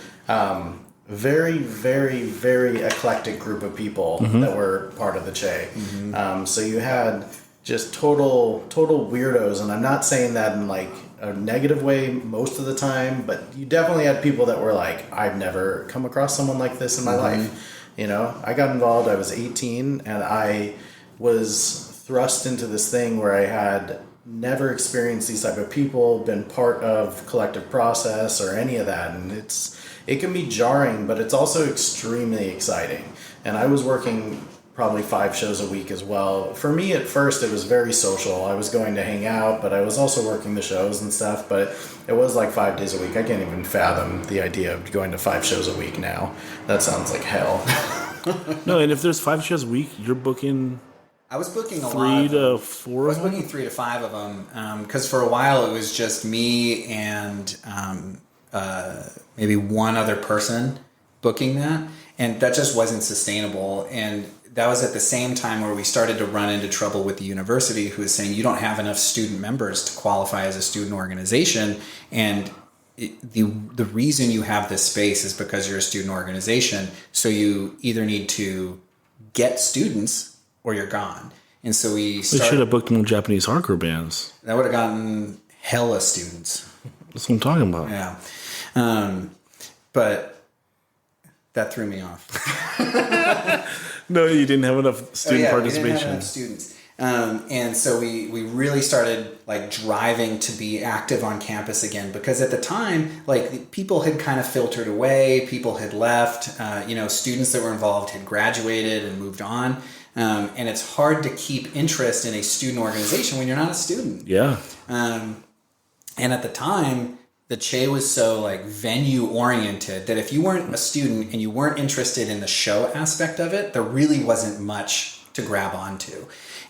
Speaker 4: Very, very, very eclectic group of people that were part of the Che. So you had just total weirdos, and I'm not saying that in like a negative way most of the time, but you definitely had people that were like, I've never come across someone like this in my life. You know, I got involved, I was 18, and I was thrust into this thing where I had never experienced these type of people, been part of collective process or any of that, and it can be jarring, but it's also extremely exciting. And I was working probably 5 shows a week as well. For me at first it was very social. I was going to hang out, but I was also working the shows and stuff, but it was like 5 days a week. I can't even fathom the idea of going to 5 shows a week now. That sounds like hell.
Speaker 1: No, and if there's 5 shows a week, you're booking
Speaker 3: I was booking a lot.
Speaker 1: 3
Speaker 3: of them.
Speaker 1: to 4
Speaker 3: I was
Speaker 1: of them?
Speaker 3: booking 3 to 5 of them because for a while it was just me and maybe one other person booking that, and that just wasn't sustainable. And that was at the same time where we started to run into trouble with the university, who was saying you don't have enough student members to qualify as a student organization, and the reason you have this space is because you're a student organization. So you either need to get students or you're gone. And so we
Speaker 1: They should
Speaker 3: started.
Speaker 1: have booked more Japanese hardcore bands.
Speaker 3: That would have gotten hella students.
Speaker 1: That's what I'm talking about.
Speaker 3: Yeah. But that threw me off.
Speaker 1: No, you didn't have enough student
Speaker 3: We didn't
Speaker 1: participation.
Speaker 3: have enough students. And so we really started like driving to be active on campus again, because at the time, like people had kind of filtered away, people had left, students that were involved had graduated and moved on. And it's hard to keep interest in a student organization when you're not a student.
Speaker 1: Yeah.
Speaker 3: And at the time, the Che was so like venue oriented that if you weren't a student and you weren't interested in the show aspect of it, there really wasn't much to grab onto.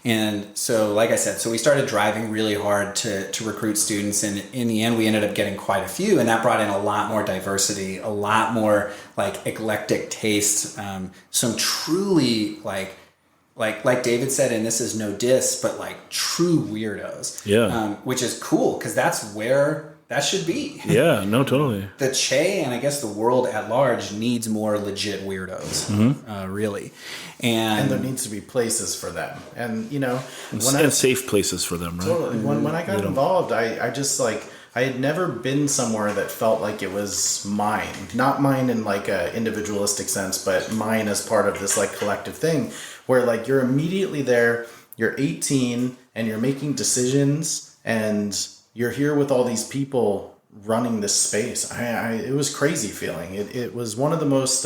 Speaker 3: And so, like I said, so we started driving really hard to recruit students, and in the end we ended up getting quite a few, and that brought in a lot more diversity, a lot more like eclectic tastes, some truly like David said, and this is no diss, but like true weirdos.
Speaker 1: Yeah.
Speaker 3: Which is cool, because that's where that should be.
Speaker 1: Yeah, no, totally.
Speaker 3: The Che, and I guess the world at large, needs more legit weirdos, really.
Speaker 4: And there needs to be places for them. And,
Speaker 1: And safe places for them, right?
Speaker 4: Totally. When I got involved, I just like, I had never been somewhere that felt like it was mine. Not mine in like a individualistic sense, but mine as part of this like collective thing where like you're immediately there, you're 18 and you're making decisions and you're here with all these people running this space. It was crazy feeling. It was one of the most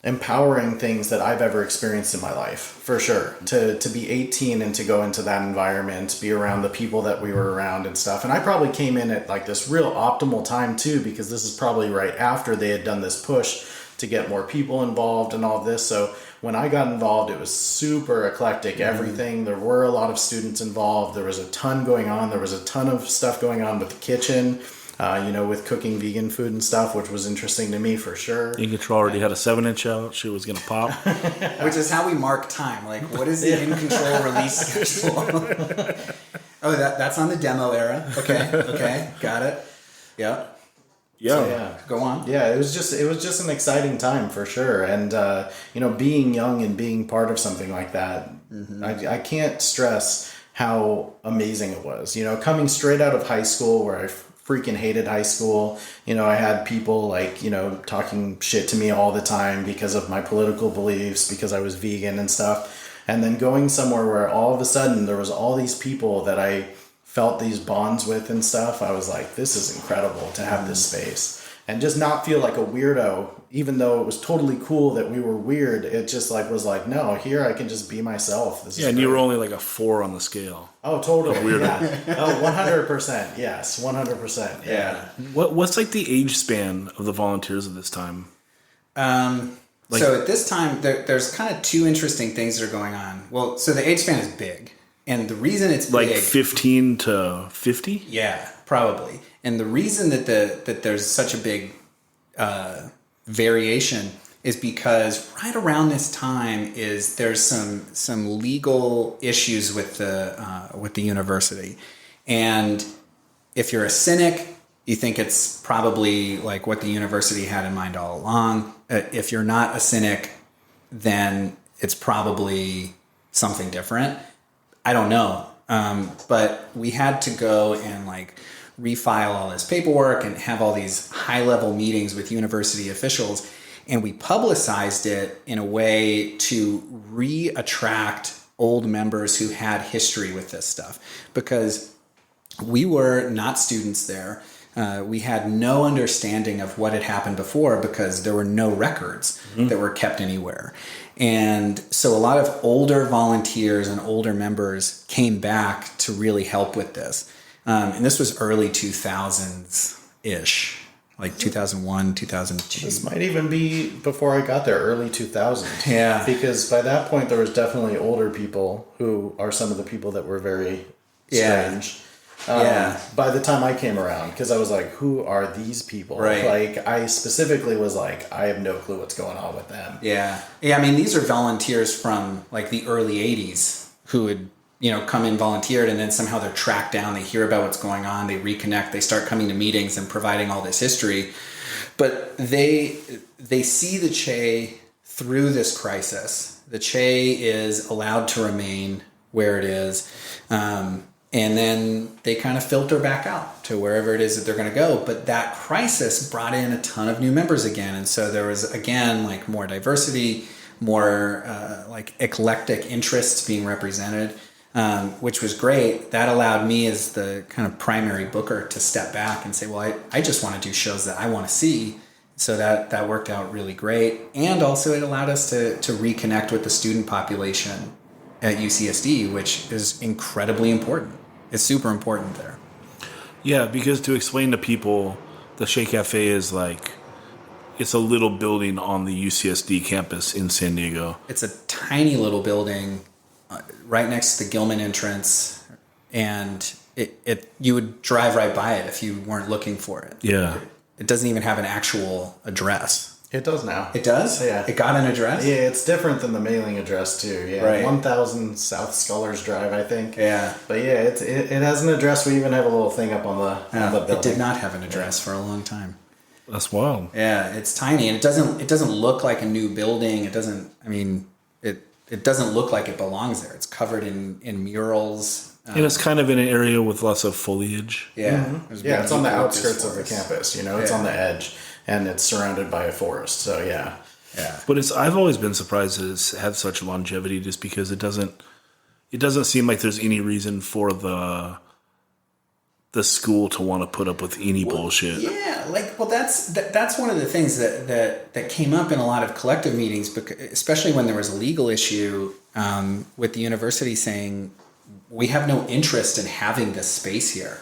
Speaker 4: empowering things that I've ever experienced in my life, for sure. To be 18 and to go into that environment, be around the people that we were around and stuff. And I probably came in at like this real optimal time too, because this is probably right after they had done this push to get more people involved and all of this. So when I got involved, it was super eclectic, everything. There were a lot of students involved. There was a ton going on. There was a ton of stuff going on with the kitchen, with cooking vegan food and stuff, which was interesting to me for sure.
Speaker 1: In Control already had a 7-inch out. Shit was going to pop.
Speaker 3: Which is how we mark time. Like, what is the In Control release schedule? Oh, that's on the demo era. Okay, got it. Yep.
Speaker 1: Yeah.
Speaker 4: So, yeah.
Speaker 3: Go on.
Speaker 4: Yeah, it was just an exciting time for sure, and being young and being part of something like that, I can't stress how amazing it was. Coming straight out of high school, where I freaking hated high school. I had people like talking shit to me all the time because of my political beliefs, because I was vegan and stuff, and then going somewhere where all of a sudden there was all these people that I felt these bonds with and stuff. I was like, this is incredible to have this space and just not feel like a weirdo, even though it was totally cool that we were weird. It just was like, no, here I can just be myself. This is
Speaker 1: and
Speaker 4: great.
Speaker 1: you were only like a 4 on the scale.
Speaker 4: Oh, totally. Yeah. Oh, 100%. Yes. 100%. Yeah.
Speaker 1: What's like the age span of the volunteers at this time?
Speaker 3: So at this time, there's kind of two interesting things that are going on. Well, so the age span is big. And the reason it's
Speaker 1: Like
Speaker 3: big,
Speaker 1: 15 to 50?
Speaker 3: yeah, probably. And the reason that that there's such a big variation is because right around this time there's some legal issues with the university, and if you're a cynic, you think it's probably like what the university had in mind all along. If you're not a cynic, then it's probably something different. I don't know. But we had to go and refile all this paperwork and have all these high level meetings with university officials. And we publicized it in a way to re-attract old members who had history with this stuff, because we were not students there. We had no understanding of what had happened before because there were no records that were kept anywhere. And so a lot of older volunteers and older members came back to really help with this. And this was early 2000s-ish, like 2001, 2002.
Speaker 4: This might even be before I got there, early 2000s.
Speaker 3: Yeah.
Speaker 4: Because by that point, there was definitely older people who are some of the people that were very strange. By the time I came around, because I was like, who are these people?
Speaker 3: Right.
Speaker 4: I specifically was like, I have no clue what's going on with them.
Speaker 3: Yeah. I mean, these are volunteers from the early 80s who would, come in, volunteered, and then somehow they're tracked down. They hear about what's going on. They reconnect. They start coming to meetings and providing all this history. But they see the Che through this crisis. The Che is allowed to remain where it is. And then they kind of filter back out to wherever it is that they're going to go. But that crisis brought in a ton of new members again. And so there was, again, more diversity, more eclectic interests being represented, which was great. That allowed me as the kind of primary booker to step back and say, well, I just want to do shows that I want to see. So that worked out really great. And also it allowed us to reconnect with the student population at UCSD, which is incredibly important. It's super important there.
Speaker 1: Yeah, because to explain to people, the Che Cafe is it's a little building on the UCSD campus in San Diego.
Speaker 3: It's a tiny little building right next to the Gilman entrance, and it you would drive right by it if you weren't looking for it.
Speaker 1: Yeah.
Speaker 3: It doesn't even have an actual address.
Speaker 4: It does now.
Speaker 3: It does?
Speaker 4: Yeah.
Speaker 3: It got an address?
Speaker 4: Yeah, it's different than the mailing address too. Yeah,
Speaker 3: Right.
Speaker 4: 1000 South Scholars Drive, I think.
Speaker 3: Yeah.
Speaker 4: But yeah, it has an address. We even have a little thing up on the building.
Speaker 3: It did not have an address for a long time.
Speaker 1: That's wild.
Speaker 3: Yeah, it's tiny, and it doesn't look like a new building. It doesn't. I mean, it doesn't look like it belongs there. It's covered in murals.
Speaker 1: And it's kind of in an area with lots of foliage.
Speaker 3: Yeah,
Speaker 4: Yeah, it's on the outskirts of the
Speaker 3: campus.
Speaker 4: campus. It's on the edge, and it's surrounded by a forest. So yeah.
Speaker 3: Yeah,
Speaker 1: But I've always been surprised that it's had such longevity, just because it doesn't seem like there's any reason for the school to want to put up with any bullshit.
Speaker 3: Yeah, that's one of the things that came up in a lot of collective meetings, especially when there was a legal issue with the university saying we have no interest in having this space here,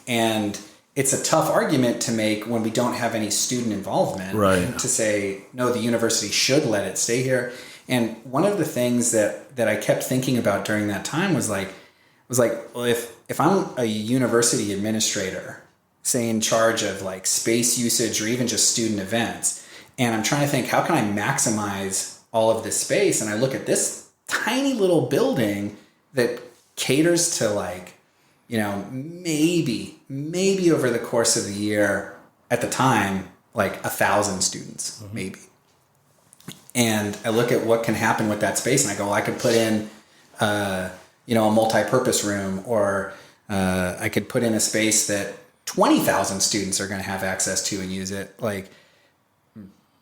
Speaker 3: and it's a tough argument to make when we don't have any student involvement.
Speaker 1: Right.
Speaker 3: To say no, the university should let it stay here. And one of the things that I kept thinking about during that time was well, if I'm a university administrator, say in charge of space usage or even just student events, and I'm trying to think, how can I maximize all of this space? And I look at this tiny little building that caters to maybe over the course of the year, at the time, like 1,000 students, maybe. And I look at what can happen with that space, and I go, well, I could put in, a multi-purpose room, or I could put in a space that 20,000 students are going to have access to and use it. Like,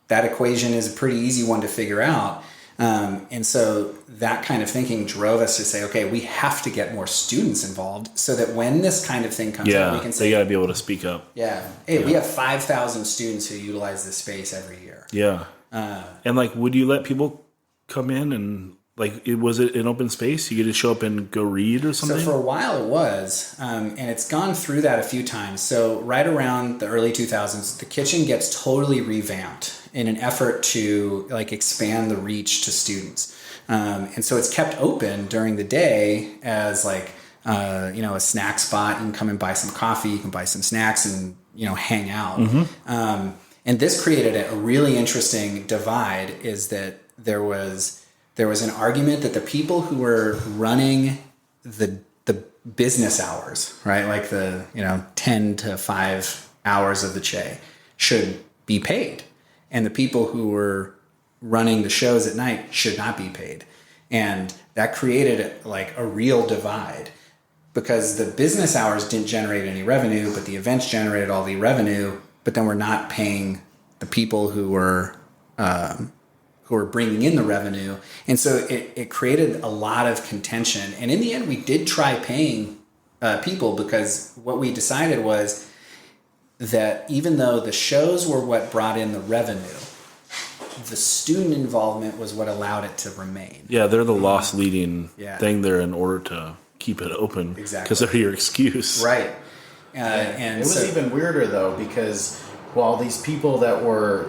Speaker 3: that equation is a pretty easy one to figure out. And so that kind of thinking drove us to say, okay, we have to get more students involved so that when this kind of thing comes up, we can say,
Speaker 1: they got to be able to speak up.
Speaker 3: yeah, hey, we have 5,000 students who utilize this space every year.
Speaker 1: Yeah. And like, would you let people come in and like, was it an open space? You could just show up and go read or something?
Speaker 3: So for a while it was, and it's gone through that a few times. So right around the early 2000s, the kitchen gets totally revamped in an effort to like expand the reach to students. And so it's kept open during the day as like, a snack spot. You can come and buy some coffee, you can buy some snacks and, hang out. And this created a really interesting divide, is that there was an argument that the people who were running the business hours, right, like the 10 to 5 hours of the Che, should be paid, and the people who were running the shows at night should not be paid. And that created like a real divide, because the business hours didn't generate any revenue, but the events generated all the revenue. But then we're not paying the people who were bringing in the revenue. And so it created a lot of contention. And in the end, we did try paying people, because what we decided was that even though the shows were what brought in the revenue, the student involvement was what allowed it to remain.
Speaker 1: Yeah, they're the loss leading
Speaker 3: Yeah.
Speaker 1: thing there in order to keep it open.
Speaker 3: Exactly.
Speaker 1: Because they're your excuse.
Speaker 3: Right. And
Speaker 4: it was even weirder though, because while these people that were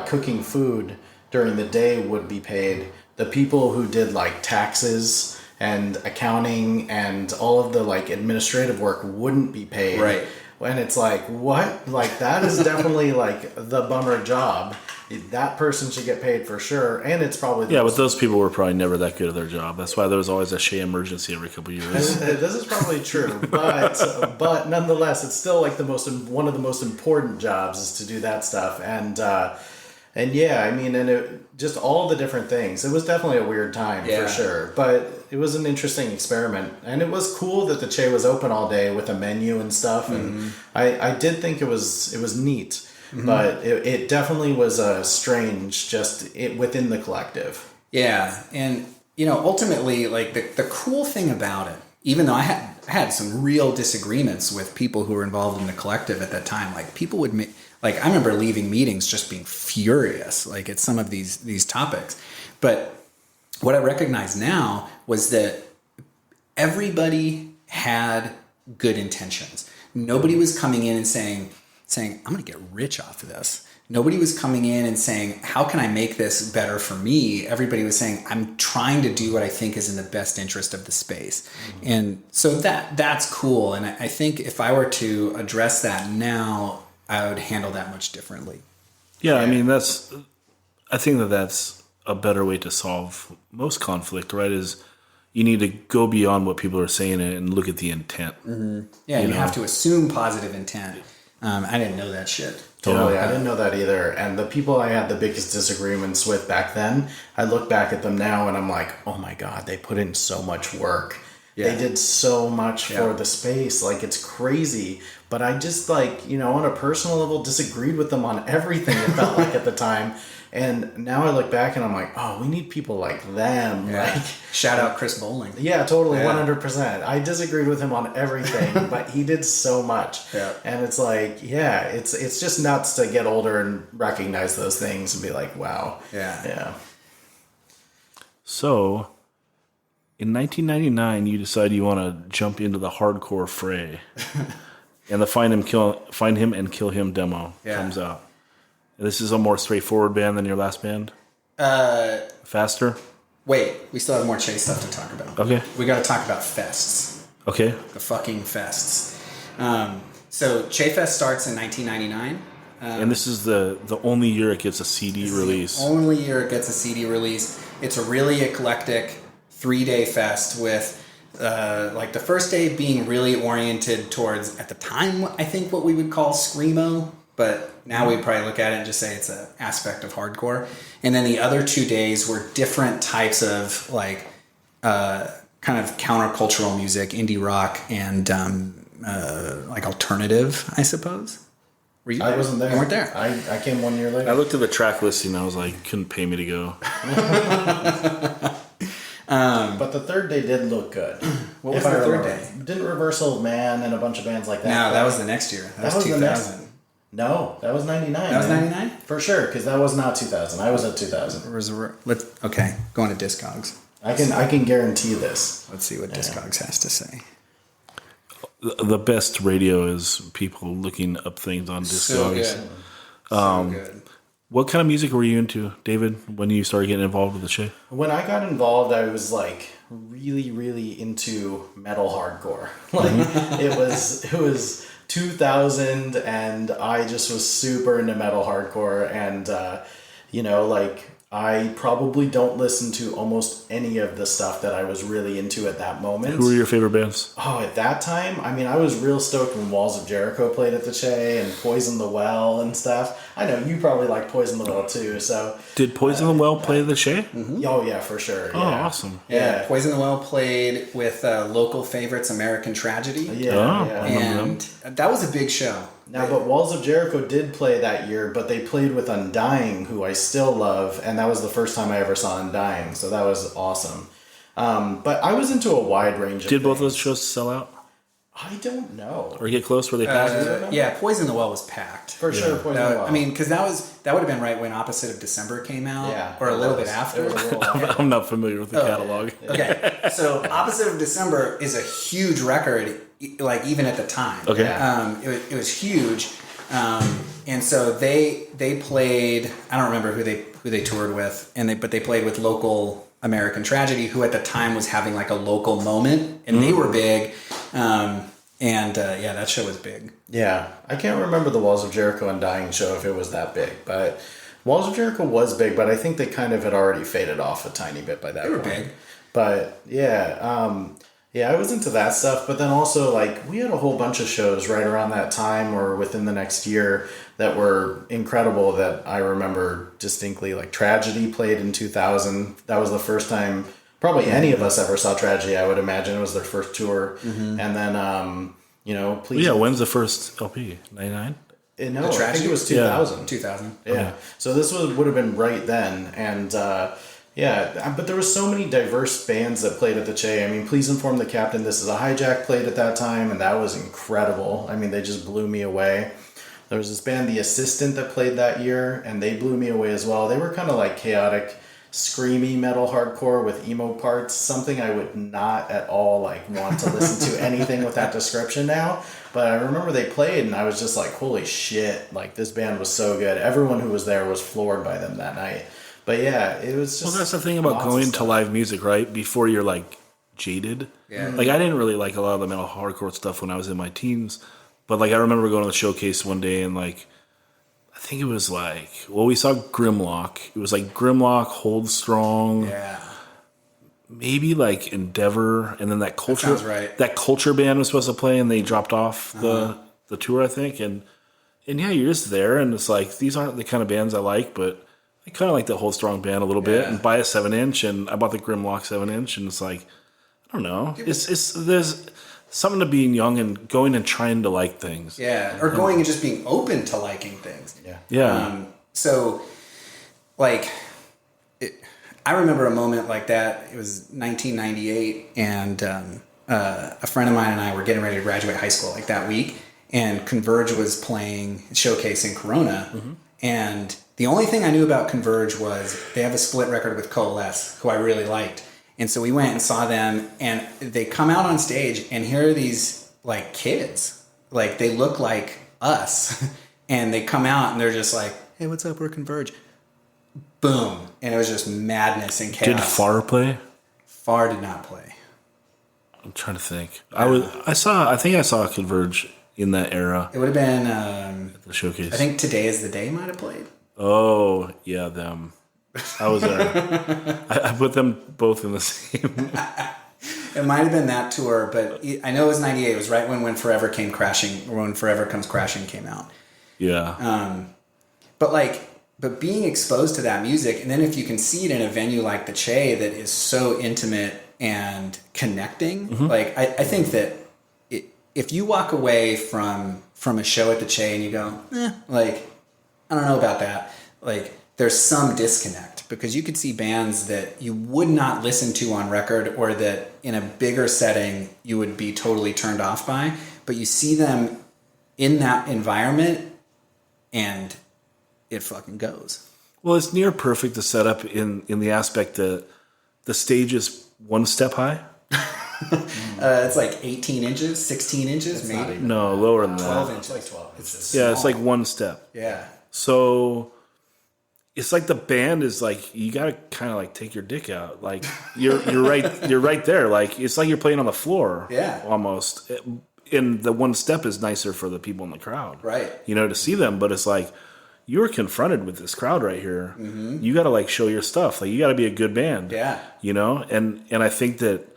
Speaker 4: cooking food during the day would be paid, the people who did like taxes and accounting and all of the like administrative work wouldn't be paid.
Speaker 3: Right.
Speaker 4: And it's like, what? Like, that is definitely like the bummer job. That person should get paid for sure, and it's probably
Speaker 1: Yeah, but those people were probably never that good at their job. That's why there was always a Che emergency every couple of years.
Speaker 4: This is probably true, but nonetheless, it's still like one of the most important jobs is to do that stuff, and yeah, I mean, and it just all the different things. It was definitely a weird time for sure, but it was an interesting experiment, and it was cool that the Che was open all day with a menu and stuff, and I did think it was neat. But it definitely was strange within the collective.
Speaker 3: Yeah, and ultimately, like the cool thing about it, even though I had some real disagreements with people who were involved in the collective at that time, like people would like I remember leaving meetings just being furious, like at some of these topics. But what I recognize now was that everybody had good intentions. Nobody was coming in and saying, I'm going to get rich off of this. Nobody was coming in and saying, how can I make this better for me? Everybody was saying, I'm trying to do what I think is in the best interest of the space. Mm-hmm. And so that's cool. And I think if I were to address that now, I would handle that much differently.
Speaker 1: Yeah, I mean, I think that's a better way to solve most conflict, right? Is you need to go beyond what people are saying and look at the intent.
Speaker 3: Mm-hmm. Yeah, you have to assume positive intent. I didn't know that shit.
Speaker 4: Totally, yeah. I didn't know that either. And the people I had the biggest disagreements with back then, I look back at them now and I'm like, oh my God, they put in so much work. Yeah. They did so much for the space. Like, it's crazy. But I just, like, on a personal level, disagreed with them on everything, it felt like at the time. And now I look back and I'm like, oh, we need people like them.
Speaker 3: Yeah.
Speaker 4: Like,
Speaker 3: shout out Chris Bowling.
Speaker 4: Yeah, totally, 100%. I disagreed with him on everything, but he did so much.
Speaker 3: Yeah.
Speaker 4: And it's like, it's just nuts to get older and recognize those things and be like, wow.
Speaker 3: Yeah.
Speaker 1: So, in 1999, you decide you want to jump into the hardcore fray, and the Find Him and Kill Him demo comes out. This is a more straightforward band than your last band? Faster?
Speaker 3: Wait, we still have more Che stuff to talk about.
Speaker 1: Okay.
Speaker 3: We got to talk about fests.
Speaker 1: Okay.
Speaker 3: The fucking fests. So Che Fest starts in 1999.
Speaker 1: And this is the only year it gets a CD release.
Speaker 3: The only year it gets a CD release. It's a really eclectic 3-day fest with like the first day being really oriented towards, at the time, I think what we would call Screamo. but now we probably look at it and just say it's an aspect of hardcore. And then the other 2 days were different types of like kind of countercultural music, indie rock, and like alternative, I suppose. Were you there?
Speaker 4: I wasn't there.
Speaker 3: You weren't there.
Speaker 4: I came 1 year later.
Speaker 1: I looked at the track listing and I was like, couldn't pay me to go.
Speaker 4: But the third day did look good.
Speaker 3: What was
Speaker 4: If I
Speaker 3: the third
Speaker 4: remember.
Speaker 3: day?
Speaker 4: Didn't Reversal of Man and a bunch of bands like that?
Speaker 3: No, that was the next year. That was
Speaker 4: the
Speaker 3: 2000.
Speaker 4: next. No, that was 99.
Speaker 3: That was 99?
Speaker 4: For sure, because that was not 2000. I was at 2000.
Speaker 3: Okay, going to Discogs.
Speaker 4: I can guarantee this.
Speaker 3: Let's see what Discogs has to say.
Speaker 1: The best radio is people looking up things on Discogs.
Speaker 3: So good.
Speaker 1: What kind of music were you into, David, when you started getting involved with the show?
Speaker 4: When I got involved, I was like really, really into metal hardcore. Like it was 2000, and I just was super into metal hardcore. And like I probably don't listen to almost any of the stuff that I was really into at that moment.
Speaker 1: Who were your favorite bands?
Speaker 4: Oh, at that time, I mean, I was real stoked when Walls of Jericho played at the Che and Poison the Well and stuff. I know you probably like Poison the Well too. So
Speaker 1: Did Poison the Well play the show?
Speaker 4: oh yeah, for sure.
Speaker 1: Oh,
Speaker 4: Yeah.
Speaker 1: awesome.
Speaker 3: Yeah, Poison the Well played with local favorites, American Tragedy.
Speaker 4: Yeah,
Speaker 1: Oh,
Speaker 4: yeah.
Speaker 3: And that was a big show.
Speaker 4: Now, but Walls of Jericho did play that year, but they played with Undying, who I still love, and that was the first time I ever saw Undying, so that was awesome. But I was into a wide range of
Speaker 1: Did both
Speaker 4: things.
Speaker 1: those shows sell out
Speaker 4: I don't know.
Speaker 1: or get close? Were they packed?
Speaker 3: Yeah, Poison the Well was packed.
Speaker 4: For sure, Poison the Well.
Speaker 3: I mean, because that would have been right when Opposite of December came out,
Speaker 4: yeah,
Speaker 3: or a little
Speaker 4: it
Speaker 3: bit
Speaker 4: was.
Speaker 3: after.
Speaker 4: It was a little after.
Speaker 1: I'm not familiar with the catalog.
Speaker 3: Okay, so Opposite of December is a huge record, like even at the time.
Speaker 1: Okay.
Speaker 4: Yeah.
Speaker 3: It was huge, and so they played. I don't remember who they toured with, but they played with local American Tragedy, who at the time was having like a local moment, and they were big. That show was big.
Speaker 4: Yeah, I can't remember the Walls of Jericho Undying show if it was that big, but Walls of Jericho was big, but I think they kind of had already faded off a tiny bit by that point.
Speaker 3: They were big.
Speaker 4: But yeah, I was into that stuff, but then also like we had a whole bunch of shows right around that time or within the next year that were incredible that I remember distinctly. Like Tragedy played in 2000. That was the first time probably any of us ever saw Tragedy. I would imagine it was their first tour. And then please.
Speaker 1: Yeah, when's the first LP? 99?
Speaker 4: No, I think it was 2000.
Speaker 3: 2000.
Speaker 4: Yeah. So this would have been right then, and but there was so many diverse bands that played at the Che. I mean, Please Inform the Captain, This Is a Hijack played at that time, and that was incredible. I mean, they just blew me away. There was this band, The Assistant, that played that year, and they blew me away as well. They were kind of like chaotic, screamy metal hardcore with emo parts, something I would not at all like want to listen to anything with that description now. But I remember they played and I was just like, holy shit, like this band was so good. Everyone who was there was floored by them that night. But yeah, it was just...
Speaker 1: Well, that's the thing about
Speaker 4: lots of
Speaker 1: going to
Speaker 4: stuff.
Speaker 1: live music, right? Before you're like jaded.
Speaker 3: Yeah.
Speaker 1: Like I didn't really like a lot of the metal hardcore stuff when I was in my teens. But like I remember going to the showcase one day and like I think it was like, well, we saw Grimlock. It was like Grimlock, Hold Strong,
Speaker 3: Yeah.
Speaker 1: maybe like Endeavor, and then that Culture.
Speaker 3: sounds right.
Speaker 1: That Culture band was supposed to play, and they dropped off the tour, I think. And yeah, you're just there, and it's like these aren't the kind of bands I like, but I kind of like the Hold Strong band a little bit.
Speaker 3: Yeah.
Speaker 1: And buy a 7-inch, and I bought the Grimlock 7-inch, and it's like I don't know. It's there's something to being young and going and trying to like things.
Speaker 3: Yeah, or going and just being open to liking things.
Speaker 1: Yeah.
Speaker 3: So, like, I remember a moment like that. It was 1998, and a friend of mine and I were getting ready to graduate high school like that week, and Converge was playing Showcase in Corona, and the only thing I knew about Converge was they have a split record with Coalesce, who I really liked. And so we went and saw them, and they come out on stage, and here are these, like, kids. Like, they look like us. And they come out, and they're just like, hey, what's up? We're Converge. Boom. And it was just madness and chaos.
Speaker 1: Did Far play?
Speaker 3: Far did not play.
Speaker 1: I'm trying to think. I think I saw Converge in that era
Speaker 3: It would have been,
Speaker 1: at the showcase.
Speaker 3: I think Today is the Day might have played.
Speaker 1: Oh, yeah, them. I was there. I put them both in the same.
Speaker 3: It might have been that tour, but I know it was 98. It was right when Forever Came Crashing, or when Forever Comes Crashing came out.
Speaker 1: Yeah.
Speaker 3: But being exposed to that music, and then if you can see it in a venue like the Che that is so intimate and connecting, like I think that if you walk away from a show at the Che and you go, like, I don't know about that, like there's some disconnect, because you could see bands that you would not listen to on record, or that in a bigger setting you would be totally turned off by, but you see them in that environment and it fucking goes.
Speaker 1: Well, it's near perfect to set up in the aspect that the stage is one step high.
Speaker 3: It's like 18 inches, 16 inches, maybe.
Speaker 1: No, lower than
Speaker 3: 12
Speaker 1: that.
Speaker 3: inches.
Speaker 4: It's like 12 inches.
Speaker 1: Yeah, it's like one step.
Speaker 3: Yeah.
Speaker 1: So it's like the band is like, you gotta kind of like take your dick out. Like you're right there. Like it's like you're playing on the floor.
Speaker 3: Yeah.
Speaker 1: Almost. And the one step is nicer for the people in the crowd.
Speaker 3: Right.
Speaker 1: You know, to see them. But it's like, you're confronted with this crowd right here. Mm-hmm. You gotta like show your stuff. Like you gotta be a good band.
Speaker 3: Yeah.
Speaker 1: You know? And I think that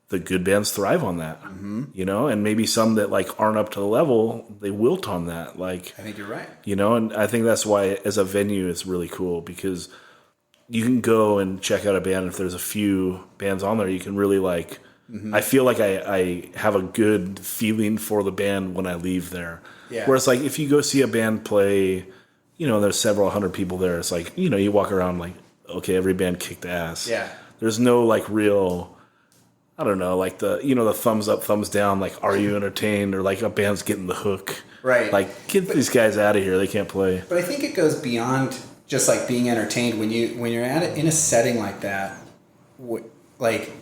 Speaker 1: the good bands thrive on that. Mm-hmm. You know, and maybe some that like aren't up to the level, they wilt on that. Like
Speaker 3: I think you're right.
Speaker 1: You know, and I think that's why as a venue it's really cool, because you can go and check out a band. If there's a few bands on there, you can really like, I feel like I have a good feeling for the band when I leave there.
Speaker 3: Yeah.
Speaker 1: Whereas like if you go see a band play, you know, there's several hundred people there. It's like, you know, you walk around like, okay, every band kicked ass.
Speaker 3: Yeah.
Speaker 1: There's no like real, I don't know, like the, you know, the thumbs up, thumbs down, like, are you entertained? Or like a band's getting the hook.
Speaker 3: Right.
Speaker 1: Like, get these guys out of here. They can't play.
Speaker 3: But I think it goes beyond just like being entertained. When you're at it in a setting like that, like,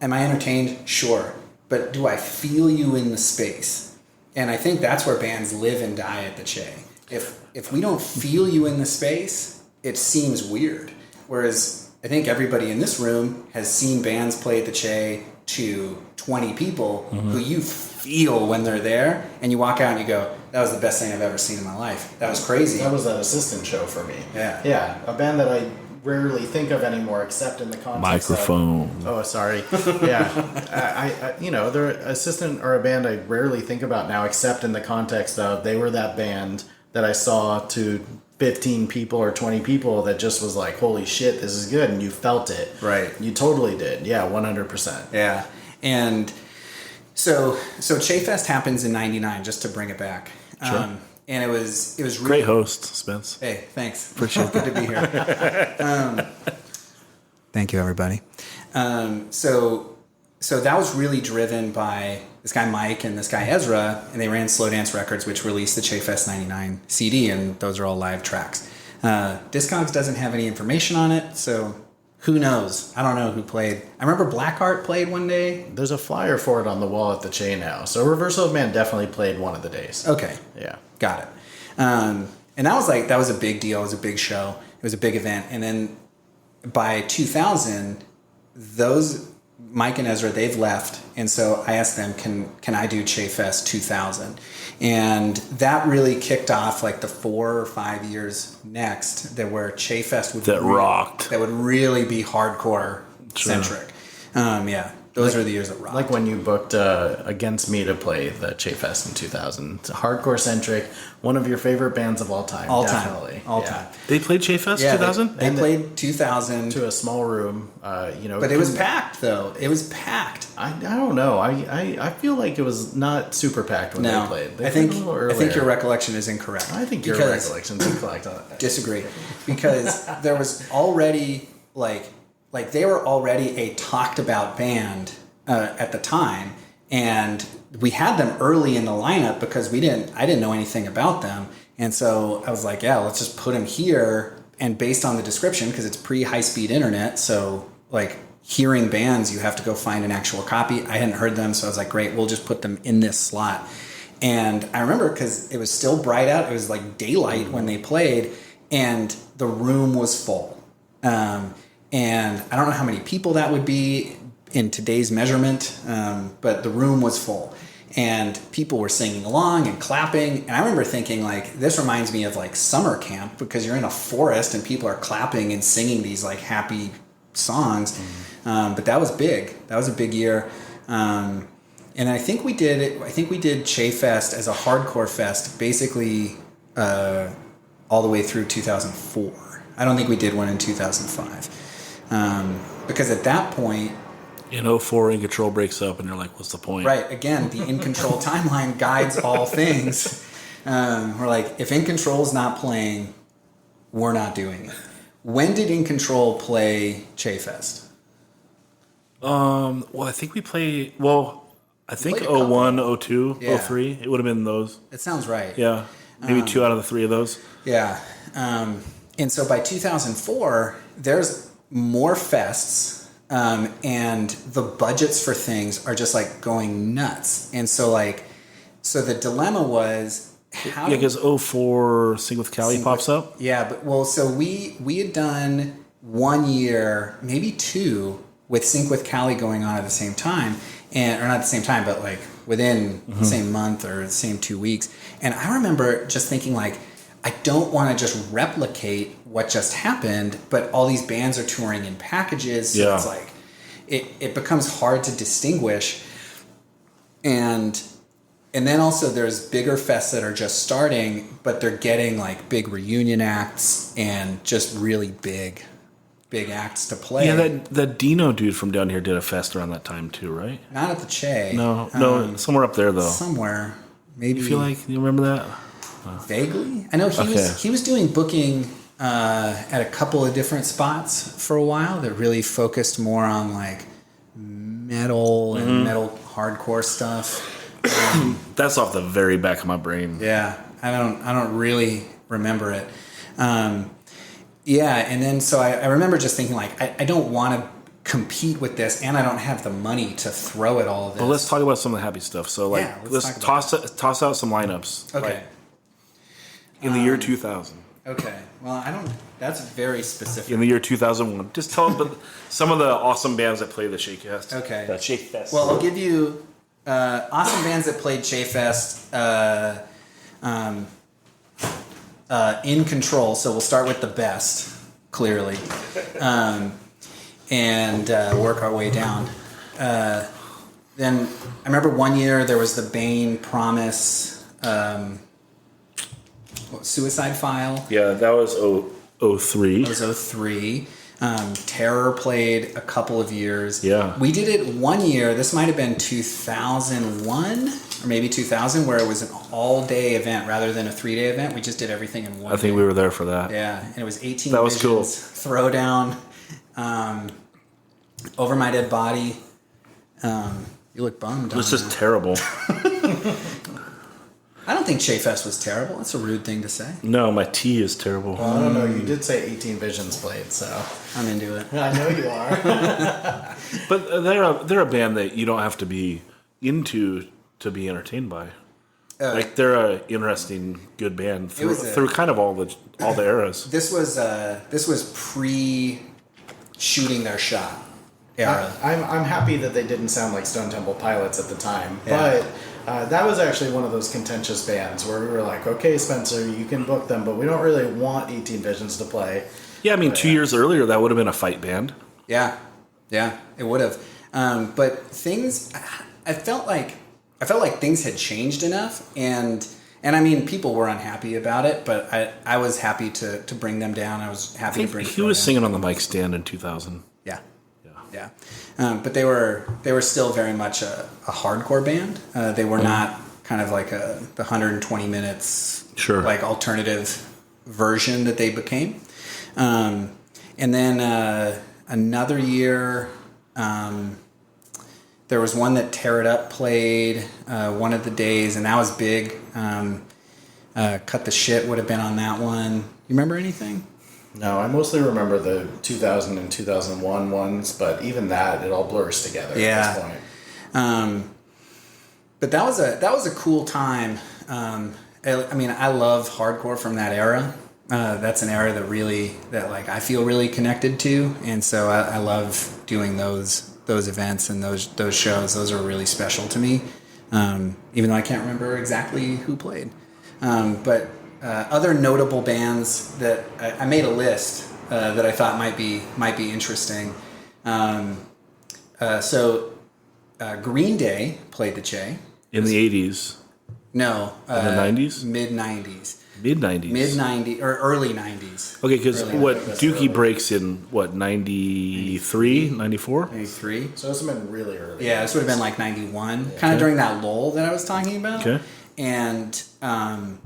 Speaker 3: am I entertained? Sure. But do I feel you in the space? And I think that's where bands live and die at the Che. If we don't feel you in the space, it seems weird. Whereas I think everybody in this room has seen bands play at the Che to 20 people who you feel when they're there, and you walk out and you go, that was the best thing I've ever seen in my life. That was crazy.
Speaker 4: That was that Assistant show for me.
Speaker 3: Yeah.
Speaker 4: Yeah, a band that I rarely think of anymore, except in the context
Speaker 1: Microphone.
Speaker 4: Oh, sorry. Yeah. I you know, they're Assistant are a band I rarely think about now, except in the context of they were that band that I saw to 15 people or 20 people that just was like, holy shit, this is good, and you felt it.
Speaker 3: Right.
Speaker 4: You totally did. Yeah, 100%.
Speaker 3: Yeah. And so Che Fest happens in '99, just to bring it back.
Speaker 1: Sure.
Speaker 3: And it was really,
Speaker 1: Great host, Spence.
Speaker 3: Hey, thanks. Appreciate it. Good to be here. Thank you, everybody. So that was really driven by this guy Mike and this guy Ezra, and they ran Slow Dance Records, which released the Che Fest '99 CD, and those are all live tracks. Discogs doesn't have any information on it, so who knows? I don't know who played. I remember Blackheart played one day.
Speaker 4: There's a flyer for it on the wall at the Che now. So Reversal of Man definitely played one of the days.
Speaker 3: Okay.
Speaker 4: Yeah.
Speaker 3: Got it. And that was a big deal. It was a big show. It was a big event. And then by 2000, those Mike and Ezra, they've left. And so I asked them, can I do Che Fest 2000? And that really kicked off like the 4 or 5 years next that where Che Fest would
Speaker 1: rocked.
Speaker 3: That would really be hardcore centric. Yeah. Those are the years that rocked.
Speaker 4: Like when you booked Against Me to play the Che Fest in 2000. It's hardcore centric. One of your favorite bands of all time.
Speaker 3: All
Speaker 4: definitely.
Speaker 3: time. All time.
Speaker 1: They played Che Fest 2000?
Speaker 3: They played 2000.
Speaker 4: To a small room, you know.
Speaker 3: But it was packed, though. It was packed.
Speaker 4: I don't know. I feel like it was not super packed when they played. They
Speaker 3: I think your recollection is incorrect.
Speaker 4: I think your recollection's incorrect on it.
Speaker 3: Disagree. Because there was already, like they were already a talked about band at the time, and we had them early in the lineup because I didn't know anything about them, and so I was like, yeah, let's just put them here. And based on the description, because it's pre-high-speed internet, so like hearing bands, you have to go find an actual copy. I hadn't heard them, so I was like, great, we'll just put them in this slot. And I remember because it was still bright out, it was like daylight when they played, and the room was full. And I don't know how many people that would be in today's measurement, but the room was full. And people were singing along and clapping. And I remember thinking, like, this reminds me of, like, summer camp, because you're in a forest and people are clapping and singing these, like, happy songs. Mm-hmm. But that was big. That was a big year. And I think we did Che Fest as a hardcore fest, basically all the way through 2004. I don't think we did one in 2005. Because at that point,
Speaker 1: In 04, In Control breaks up, and you're like, what's the point?
Speaker 3: right, again, the In Control timeline guides all things. We're like, if In Control's not playing, we're not doing it. When did In Control play Che Fest?
Speaker 1: Well, I think we played. Well, I think
Speaker 3: played a couple.
Speaker 1: 01, 02,
Speaker 3: Yeah.
Speaker 1: 03. It would have been those.
Speaker 3: It sounds right.
Speaker 1: Yeah, maybe 2 out of the 3 of those.
Speaker 3: Yeah. And so by 2004, there's more fests, and the budgets for things are just like going nuts. And so the dilemma was how
Speaker 1: Yeah, because 04 Sing with Cali pops up.
Speaker 3: Yeah, but so we had done 1 year, maybe 2, with Sync with Cali going on at the same time, or not at the same time, but like within the same month or the same 2 weeks. And I remember just thinking like, I don't want to just replicate what just happened, but all these bands are touring in packages, so
Speaker 1: Yeah.
Speaker 3: it's like it becomes hard to distinguish. And then also there's bigger fests that are just starting, but they're getting like big reunion acts and just really big acts to play.
Speaker 1: Yeah, that Dino dude from down here did a fest around that time too, right?
Speaker 3: Not at the Che.
Speaker 1: No, somewhere up there though.
Speaker 3: Somewhere. Maybe.
Speaker 1: You feel like you remember that?
Speaker 3: Vaguely. I know he was doing booking at a couple of different spots for a while that really focused more on like metal and metal hardcore stuff.
Speaker 1: That's off the very back of my brain.
Speaker 3: Yeah, I don't really remember it. Yeah, and then so I remember just thinking like I don't want to compete with this, and I don't have the money to throw at all of this.
Speaker 1: But let's talk about some of the happy stuff. So like,
Speaker 3: Yeah,
Speaker 1: let's toss out some lineups.
Speaker 3: Okay.
Speaker 1: Like, in the year 2000.
Speaker 3: Okay. Well, I don't. That's very specific.
Speaker 1: In the year 2001. Just tell them some of the awesome bands that play the Shake Fest.
Speaker 3: Okay.
Speaker 1: That Shake Fest.
Speaker 3: Well, I'll give you awesome bands that played Che Fest. In Control. So we'll start with the best, clearly, and work our way down. Then I remember 1 year there was the Bane Promise Suicide File.
Speaker 1: Yeah, that was 03.
Speaker 3: It was 03. Terror played a couple of years.
Speaker 1: Yeah.
Speaker 3: We did it 1 year. This might have been 2001 or maybe 2000, where it was an all-day event rather than a 3-day event. We just did everything in one
Speaker 1: I think
Speaker 3: day.
Speaker 1: we were there for that.
Speaker 3: Yeah, and it was 18
Speaker 1: That was cool.
Speaker 3: Visions, Throwdown, Over My Dead Body. You look bummed.
Speaker 1: It was just terrible.
Speaker 3: I don't think Che Fest was terrible. That's a rude thing to say.
Speaker 1: No, my tea is terrible.
Speaker 4: I don't know. You did say 18 Visions played, so
Speaker 3: I'm into it.
Speaker 4: I know you are.
Speaker 1: But they're a band that you don't have to be into to be entertained by. Like they're a interesting, good band through kind of all the eras.
Speaker 3: This was pre shooting their shot era.
Speaker 4: I'm happy that they didn't sound like Stone Temple Pilots at the time, but that was actually one of those contentious bands where we were like, okay, Spencer, you can book them, but we don't really want 18 Visions to play.
Speaker 1: Yeah, I mean, 2 years earlier that would have been a fight band.
Speaker 3: Yeah, it would have. But things, I felt like things had changed enough, and I mean, people were unhappy about it, but I was happy to bring them down. I was happy to bring.
Speaker 1: He was singing on the mic stand in 2000.
Speaker 3: Yeah. But they were still very much a hardcore band. They were not kind of like the 120 minutes, like alternative version that they became. And then another year, there was one that Tear It Up played one of the days, and that was big. Cut the Shit would have been on that one. You remember anything?
Speaker 4: No, I mostly remember the 2000 and 2001 ones, but even that, it all blurs together at this point.
Speaker 3: But that was a cool time. I mean, I love hardcore from that era. That's an era that I feel really connected to, and so I love doing those events and those shows. Those are really special to me, even though I can't remember exactly who played. But other notable bands that I made a list that I thought might be interesting. So Green Day played the Che
Speaker 1: in the 80s.
Speaker 3: No,
Speaker 1: in the 90s,
Speaker 3: mid 90s.
Speaker 1: Mid 90s.
Speaker 3: Mid 90s or early 90s.
Speaker 1: Okay, because
Speaker 3: Early
Speaker 1: what
Speaker 3: 90s.
Speaker 1: Dookie breaks in what 93, 94?
Speaker 3: 93.
Speaker 4: So this would have been really early.
Speaker 3: Yeah, this would have been like 91, kind of during that lull that I was talking about.
Speaker 1: Okay.
Speaker 3: And
Speaker 1: And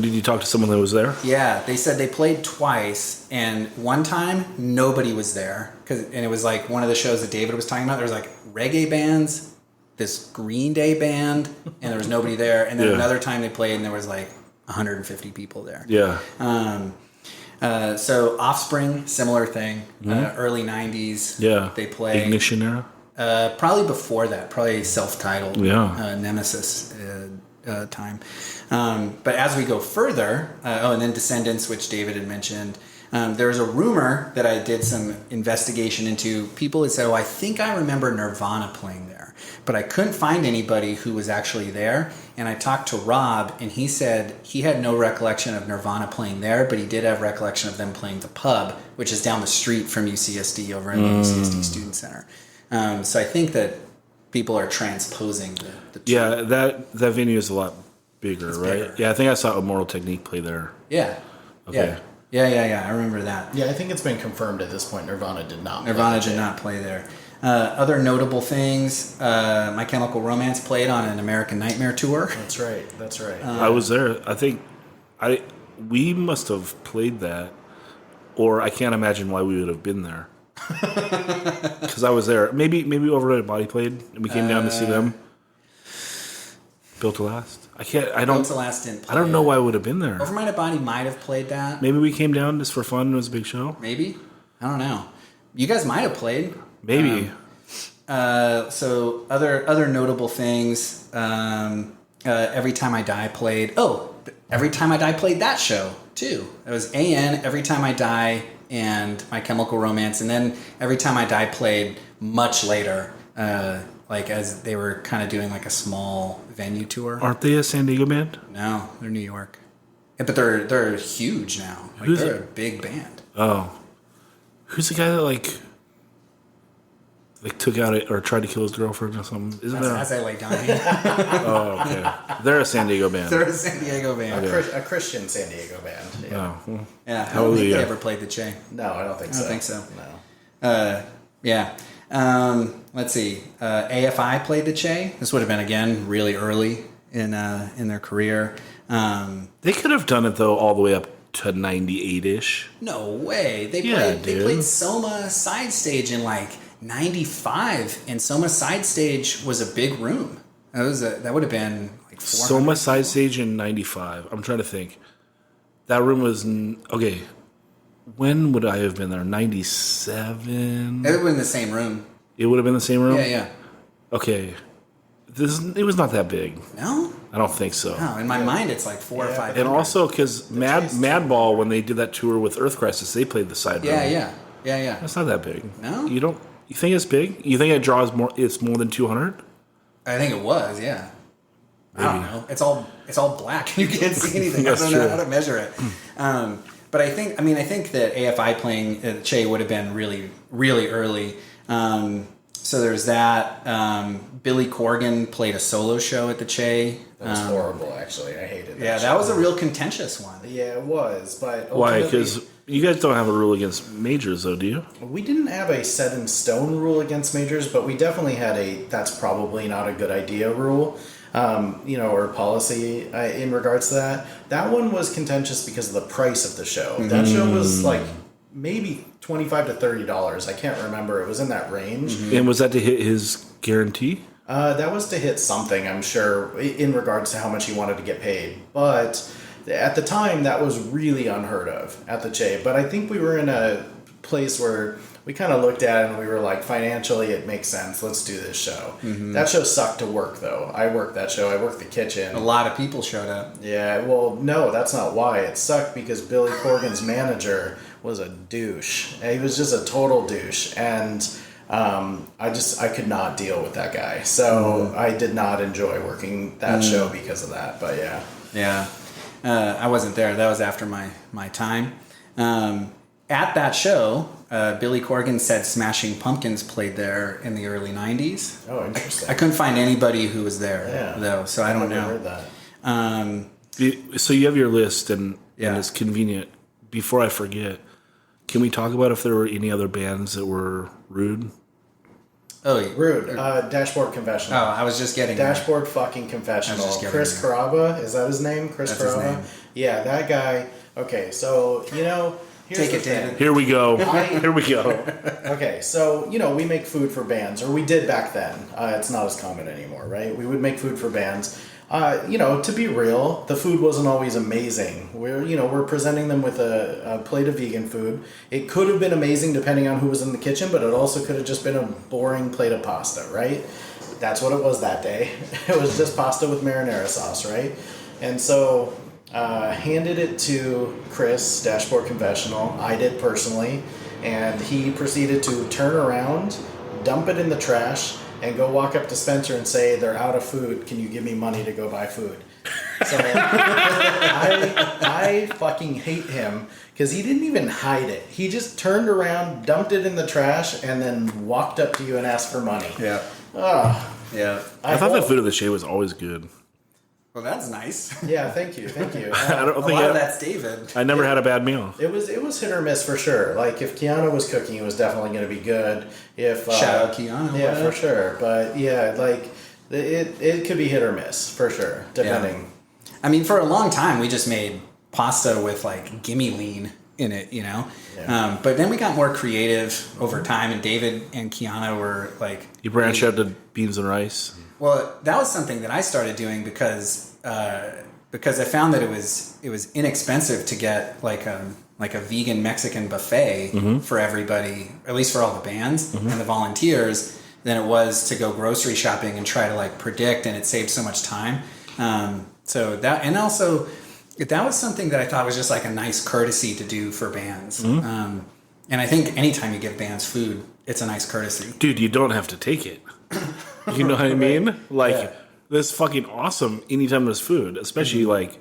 Speaker 1: did you talk to someone that was there?
Speaker 3: yeah, they said they played twice, and one time nobody was there and it was like one of the shows that David was talking about. There was like reggae bands, this Green Day band, and there was nobody there. And then
Speaker 1: Yeah.
Speaker 3: another time they played, and there was like 150 people there.
Speaker 1: Yeah.
Speaker 3: So Offspring, similar thing. Early 90s.
Speaker 1: Yeah.
Speaker 3: They played.
Speaker 1: Ignition era.
Speaker 3: Probably before that, probably self-titled Nemesis time. But as we go further, and then Descendants, which David had mentioned, there's a rumor that I did some investigation into. People had said, I think I remember Nirvana playing there, but I couldn't find anybody who was actually there. And I talked to Rob, and he said he had no recollection of Nirvana playing there, but he did have recollection of them playing the Pub, which is down the street from UCSD over in the UCSD Student Center. So I think that people are transposing the two.
Speaker 1: Yeah, that venue is a lot bigger, right?
Speaker 3: bigger.
Speaker 1: Yeah, I think I saw Immortal Technique play there.
Speaker 3: Yeah.
Speaker 1: Okay.
Speaker 3: Yeah. I remember that.
Speaker 4: Yeah, I think it's been confirmed at this point. Nirvana did not.
Speaker 3: Nirvana did not play there. Other notable things, My Chemical Romance played on an American Nightmare tour.
Speaker 4: That's right. That's right.
Speaker 1: I was there. I think we must have played that, or I can't imagine why we would have been there. Because I was there. Maybe Overrated Body played, and we came down to see them. Built to Last.
Speaker 3: Built to Last didn't play.
Speaker 1: I don't know why I would have been there.
Speaker 3: Overminded Body might have played that.
Speaker 1: Maybe we came down just for fun. It was a big show.
Speaker 3: Maybe. I don't know. You guys might have played.
Speaker 1: Maybe.
Speaker 3: So other notable things. Every Time I Die played. Every Time I Die played that show too. It was AN, Every Time I Die, and My Chemical Romance, and then Every Time I Die played much later. Like as they were kind of doing like a small venue tour.
Speaker 1: Aren't they a San Diego band?
Speaker 3: No, they're New York. Yeah, but they're huge now. Like
Speaker 1: Who's
Speaker 3: they're
Speaker 1: it?
Speaker 3: a big band.
Speaker 1: Oh. Who's the guy that like took out or tried to kill his girlfriend or something? Isn't
Speaker 3: As
Speaker 1: that?
Speaker 3: I Lay Dying.
Speaker 1: Oh, okay. They're a San Diego band.
Speaker 3: They're a San Diego band.
Speaker 4: A Christian San Diego band. Yeah.
Speaker 1: Oh, well,
Speaker 3: Yeah, I don't think
Speaker 1: Hallelujah.
Speaker 3: they ever played the Che.
Speaker 4: No, I don't think so.
Speaker 3: I don't think so.
Speaker 4: No.
Speaker 3: Yeah. Let's see. AFI played the Che. This would have been again really early in their career.
Speaker 1: they could have done it though all the way up to 98-ish.
Speaker 3: No way. They
Speaker 1: Yeah,
Speaker 3: played. They
Speaker 1: dude.
Speaker 3: played Soma Side Stage in like '95, and Soma Side Stage was a big room. That would have been like 400.
Speaker 1: Soma Side Stage in 95. I'm trying to think. That room was okay. When would I have been there? 97.
Speaker 3: It would have been the same room.
Speaker 1: It would have been the same room.
Speaker 3: Yeah.
Speaker 1: Okay. It was not that big.
Speaker 3: No.
Speaker 1: I don't think so.
Speaker 3: No. In my mind, it's like 4 or 5.
Speaker 1: And also because Madball, when they did that tour with Earth Crisis, they played the side room.
Speaker 3: Yeah.
Speaker 1: That's not that big.
Speaker 3: No?
Speaker 1: You think it's big? You think it draws more? It's more than 200?
Speaker 3: I think it was. Yeah. I don't
Speaker 1: Maybe.
Speaker 3: know. It's all black. You can't see anything. I
Speaker 1: That's
Speaker 3: don't know
Speaker 1: true.
Speaker 3: how to measure it. But I think that AFI playing Che would have been really, really early. So there's that. Billy Corgan played a solo show at the Che.
Speaker 4: That was horrible, actually. I hated that.
Speaker 3: Yeah, that was a real contentious one.
Speaker 4: Yeah, it was. But
Speaker 1: Why?
Speaker 4: ultimately,
Speaker 1: Because you guys don't have a rule against majors, though, do you?
Speaker 4: we didn't have a set in stone rule against majors, but we definitely had a that's probably not a good idea rule, or policy in regards to that. That one was contentious because of the price of the show. That show was like maybe $25 to $30. I can't remember. It was in that range.
Speaker 1: And was that to hit his guarantee?
Speaker 4: That was to hit something, I'm sure, in regards to how much he wanted to get paid. But at the time, that was really unheard of at the Che. But I think we were in a place where we kind of looked at it and we were like, financially, it makes sense. Let's do this show. That show sucked to work, though. I worked that show. I worked the kitchen.
Speaker 3: A lot of people showed up.
Speaker 4: Yeah, well, no, that's not why. It sucked because Billy Corgan's manager was a douche. He was just a total douche. And I could not deal with that guy. So I did not enjoy working that show because of that. But yeah.
Speaker 3: Yeah. I wasn't there. That was after my time. At that show, Billy Corgan said Smashing Pumpkins played there in the early 90s.
Speaker 4: Oh, interesting.
Speaker 3: I couldn't find anybody who was there,
Speaker 4: Yeah.
Speaker 3: though, so I don't
Speaker 4: never
Speaker 3: know.
Speaker 4: heard that.
Speaker 1: So you have your list, and
Speaker 3: Yeah.
Speaker 1: it's convenient. Before I forget, can we talk about if there were any other bands that were rude?
Speaker 3: Oh,
Speaker 4: Rude. Dashboard Confessional.
Speaker 3: I was just getting there.
Speaker 4: Dashboard fucking Confessional.
Speaker 3: I was just getting
Speaker 4: Chris
Speaker 3: there.
Speaker 4: Caraba, is that his name? Chris
Speaker 3: That's his
Speaker 4: Caraba?
Speaker 3: name.
Speaker 4: Yeah, that guy. Okay, so, here's
Speaker 3: Take
Speaker 4: the
Speaker 3: it,
Speaker 4: thing.
Speaker 3: David.
Speaker 1: Here we go. Here we go.
Speaker 4: Okay, so, we make food for bands, or we did back then. It's not as common anymore, right? We would make food for bands. To be real, the food wasn't always amazing. We're presenting them with a plate of vegan food. It could have been amazing depending on who was in the kitchen, but it also could have just been a boring plate of pasta, right? That's what it was that day. It was just pasta with marinara sauce, right? And so, handed it to Chris, Dashboard Confessional. I did personally. And he proceeded to turn around, dump it in the trash, and go walk up to Spencer and say, they're out of food. Can you give me money to go buy food? So I fucking hate him because he didn't even hide it. He just turned around, dumped it in the trash, and then walked up to you and asked for money.
Speaker 3: Yeah.
Speaker 4: Ugh.
Speaker 3: Yeah.
Speaker 1: I thought that food at the Shea was always good.
Speaker 3: Well, that's nice.
Speaker 4: Yeah, thank you.
Speaker 1: I don't
Speaker 3: A
Speaker 1: think
Speaker 3: lot of that's David.
Speaker 1: I never had a bad meal.
Speaker 4: It was hit or miss for sure. Like if Keanu was cooking, it was definitely going to be good. If
Speaker 3: Shout out Keanu.
Speaker 4: yeah,
Speaker 3: what
Speaker 4: for
Speaker 3: up?
Speaker 4: sure. But yeah, like it could be hit or miss for sure, depending.
Speaker 3: I mean, for a long time, we just made pasta with like gimme lean in it,
Speaker 4: Yeah.
Speaker 3: But then we got more creative over time, and David and Kiana were like,
Speaker 1: You branched out to beans and rice.
Speaker 3: well, that was something that I started doing because I found that it was inexpensive to get like a vegan Mexican buffet for everybody, at least for all the bands and the volunteers, than it was to go grocery shopping and try to like predict, and it saved so much time. So that, and also that was something that I thought was just like a nice courtesy to do for bands. And I think anytime you give bands food, it's a nice courtesy.
Speaker 1: Dude, you don't have to take it. You know what I mean? Like,
Speaker 4: Yeah.
Speaker 1: this fucking awesome anytime there's food, especially like,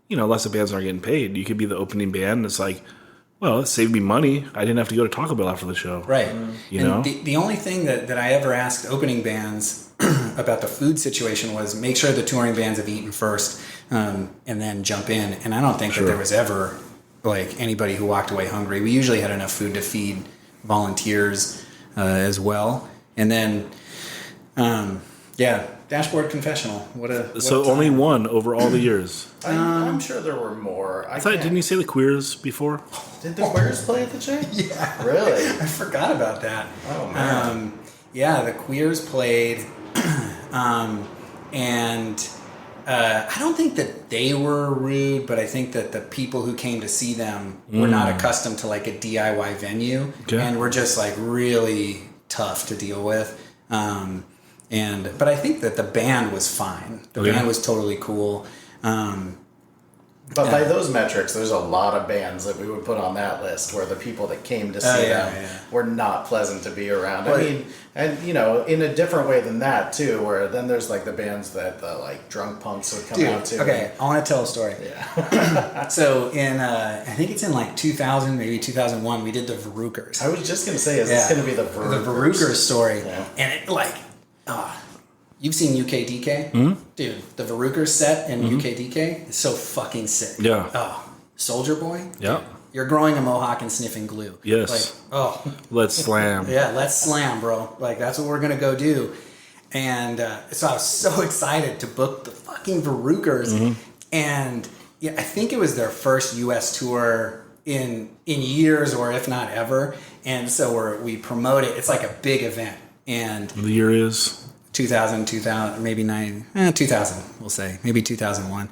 Speaker 1: lots of bands aren't getting paid. You could be the opening band. And it's like, well, it saved me money. I didn't have to go to Taco Bell after the show.
Speaker 3: Right.
Speaker 1: You
Speaker 3: and
Speaker 1: know?
Speaker 3: The only thing that I ever asked opening bands about the food situation was make sure the touring bands have eaten first and then jump in. And I don't think that there was ever like anybody who walked away hungry. We usually had enough food to feed volunteers as well. And then, Dashboard Confessional. What a
Speaker 1: Only one over all the years.
Speaker 4: I'm sure there were more.
Speaker 1: I thought, didn't you say the Queers before?
Speaker 4: Did the Queers play at the J?
Speaker 3: Yeah.
Speaker 4: Really?
Speaker 3: I forgot about that.
Speaker 4: Oh man.
Speaker 3: The Queers played, and I don't think that they were rude, but I think that the people who came to see them were not accustomed to like a DIY venue,
Speaker 1: Okay.
Speaker 3: and were just like really tough to deal with. But I think that the band was fine. The
Speaker 1: Okay.
Speaker 3: band was totally cool.
Speaker 4: But by those metrics, there's a lot of bands that we would put on that list where the people that came to see them were not pleasant to be around.
Speaker 3: Well,
Speaker 4: I mean, and in a different way than that too, where then there's like the bands that the like drunk punks would come out to.
Speaker 3: Okay, I want to tell a story.
Speaker 4: Yeah.
Speaker 3: So in, I think it's in like 2000, maybe 2001, we did the Verruchers.
Speaker 4: I was just gonna say, is this gonna be the Verruchers?
Speaker 3: The Verruchers story.
Speaker 4: Yeah.
Speaker 3: And it like, you've seen UKDK? Dude, the Verruchers set in UKDK is so fucking sick.
Speaker 1: Yeah.
Speaker 3: Oh, Soldier Boy?
Speaker 1: Yeah.
Speaker 3: You're growing a mohawk and sniffing glue.
Speaker 1: Yes.
Speaker 3: Like, oh,
Speaker 1: Let's slam.
Speaker 3: yeah, let's slam, bro. Like, that's what we're going to go do. And so I was so excited to book the fucking Verruchers. And yeah, I think it was their first U.S. tour in years, or if not ever. And so we promote it. It's like a big event. And
Speaker 1: The year is
Speaker 3: 2000, maybe 2000, we'll say, maybe 2001.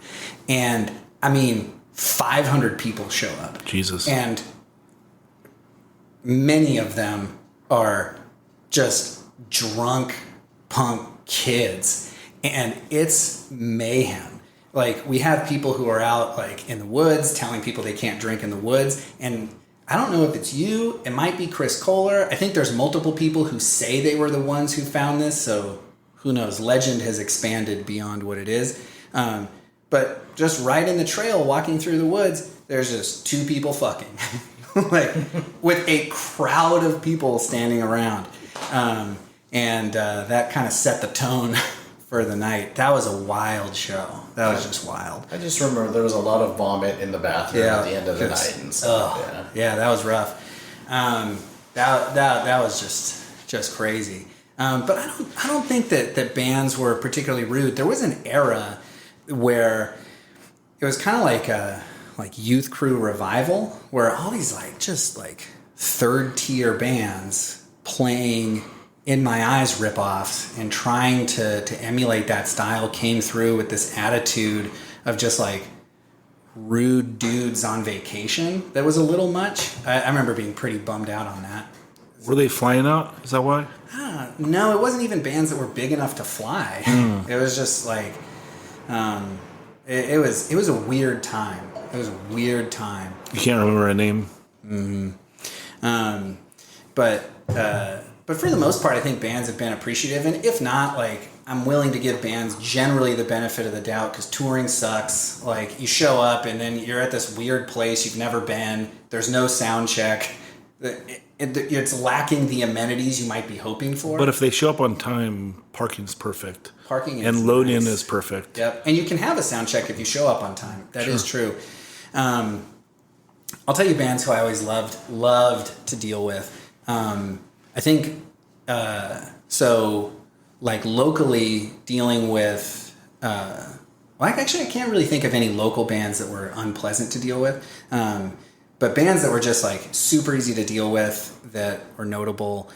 Speaker 3: And I mean, 500 people show up.
Speaker 1: Jesus.
Speaker 3: And many of them are just drunk punk kids. And it's mayhem. Like, we have people who are out like in the woods telling people they can't drink in the woods. And I don't know if it's you. It might be Chris Kohler. I think there's multiple people who say they were the ones who found this. So who knows? Legend has expanded beyond what it is. But just right in the trail, walking through the woods, there's just two people fucking. Like, with a crowd of people standing around. And that kind of set the tone for the night. That was a wild show. That was just wild.
Speaker 4: I just remember there was a lot of vomit in the bathroom at the end of the night and stuff.
Speaker 3: Yeah, that was rough. That was just crazy. But I don't think that bands were particularly rude. There was an era where it was kind of like Youth Crew Revival, where all these like third tier bands playing In My Eyes ripoffs and trying to emulate that style came through with this attitude of just like rude dudes on vacation. That was a little much. I remember being pretty bummed out on that.
Speaker 1: Were they flying out? Is that why?
Speaker 3: No, it wasn't even bands that were big enough to fly. It was just like, it was a weird time. It was a weird time.
Speaker 1: You can't remember a name?
Speaker 3: But for the most part, I think bands have been appreciative. And if not, like, I'm willing to give bands generally the benefit of the doubt because touring sucks. Like, you show up and then you're at this weird place you've never been. There's no sound check. It's lacking the amenities you might be hoping for.
Speaker 1: But if they show up on time, parking's perfect.
Speaker 3: Parking is
Speaker 1: and load in
Speaker 3: nice.
Speaker 1: is perfect.
Speaker 3: Yep, and you can have a sound check if you show up on time. That is true. I'll tell you bands who I always loved to deal with. I think so. Like locally dealing with. Actually, I can't really think of any local bands that were unpleasant to deal with. But bands that were just like super easy to deal with that were notable.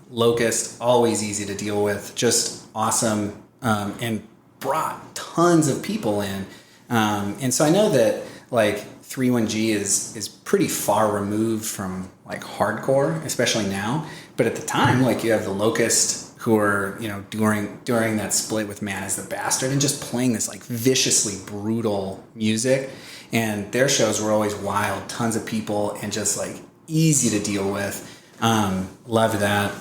Speaker 3: Locust, always easy to deal with, just awesome, and brought tons of people in. And so I know that like 31G is pretty far removed from like hardcore, especially now. But at the time, like you have the Locust who are, during that split with Man is the Bastard and just playing this like viciously brutal music. And their shows were always wild, tons of people, and just like easy to deal with. Loved that.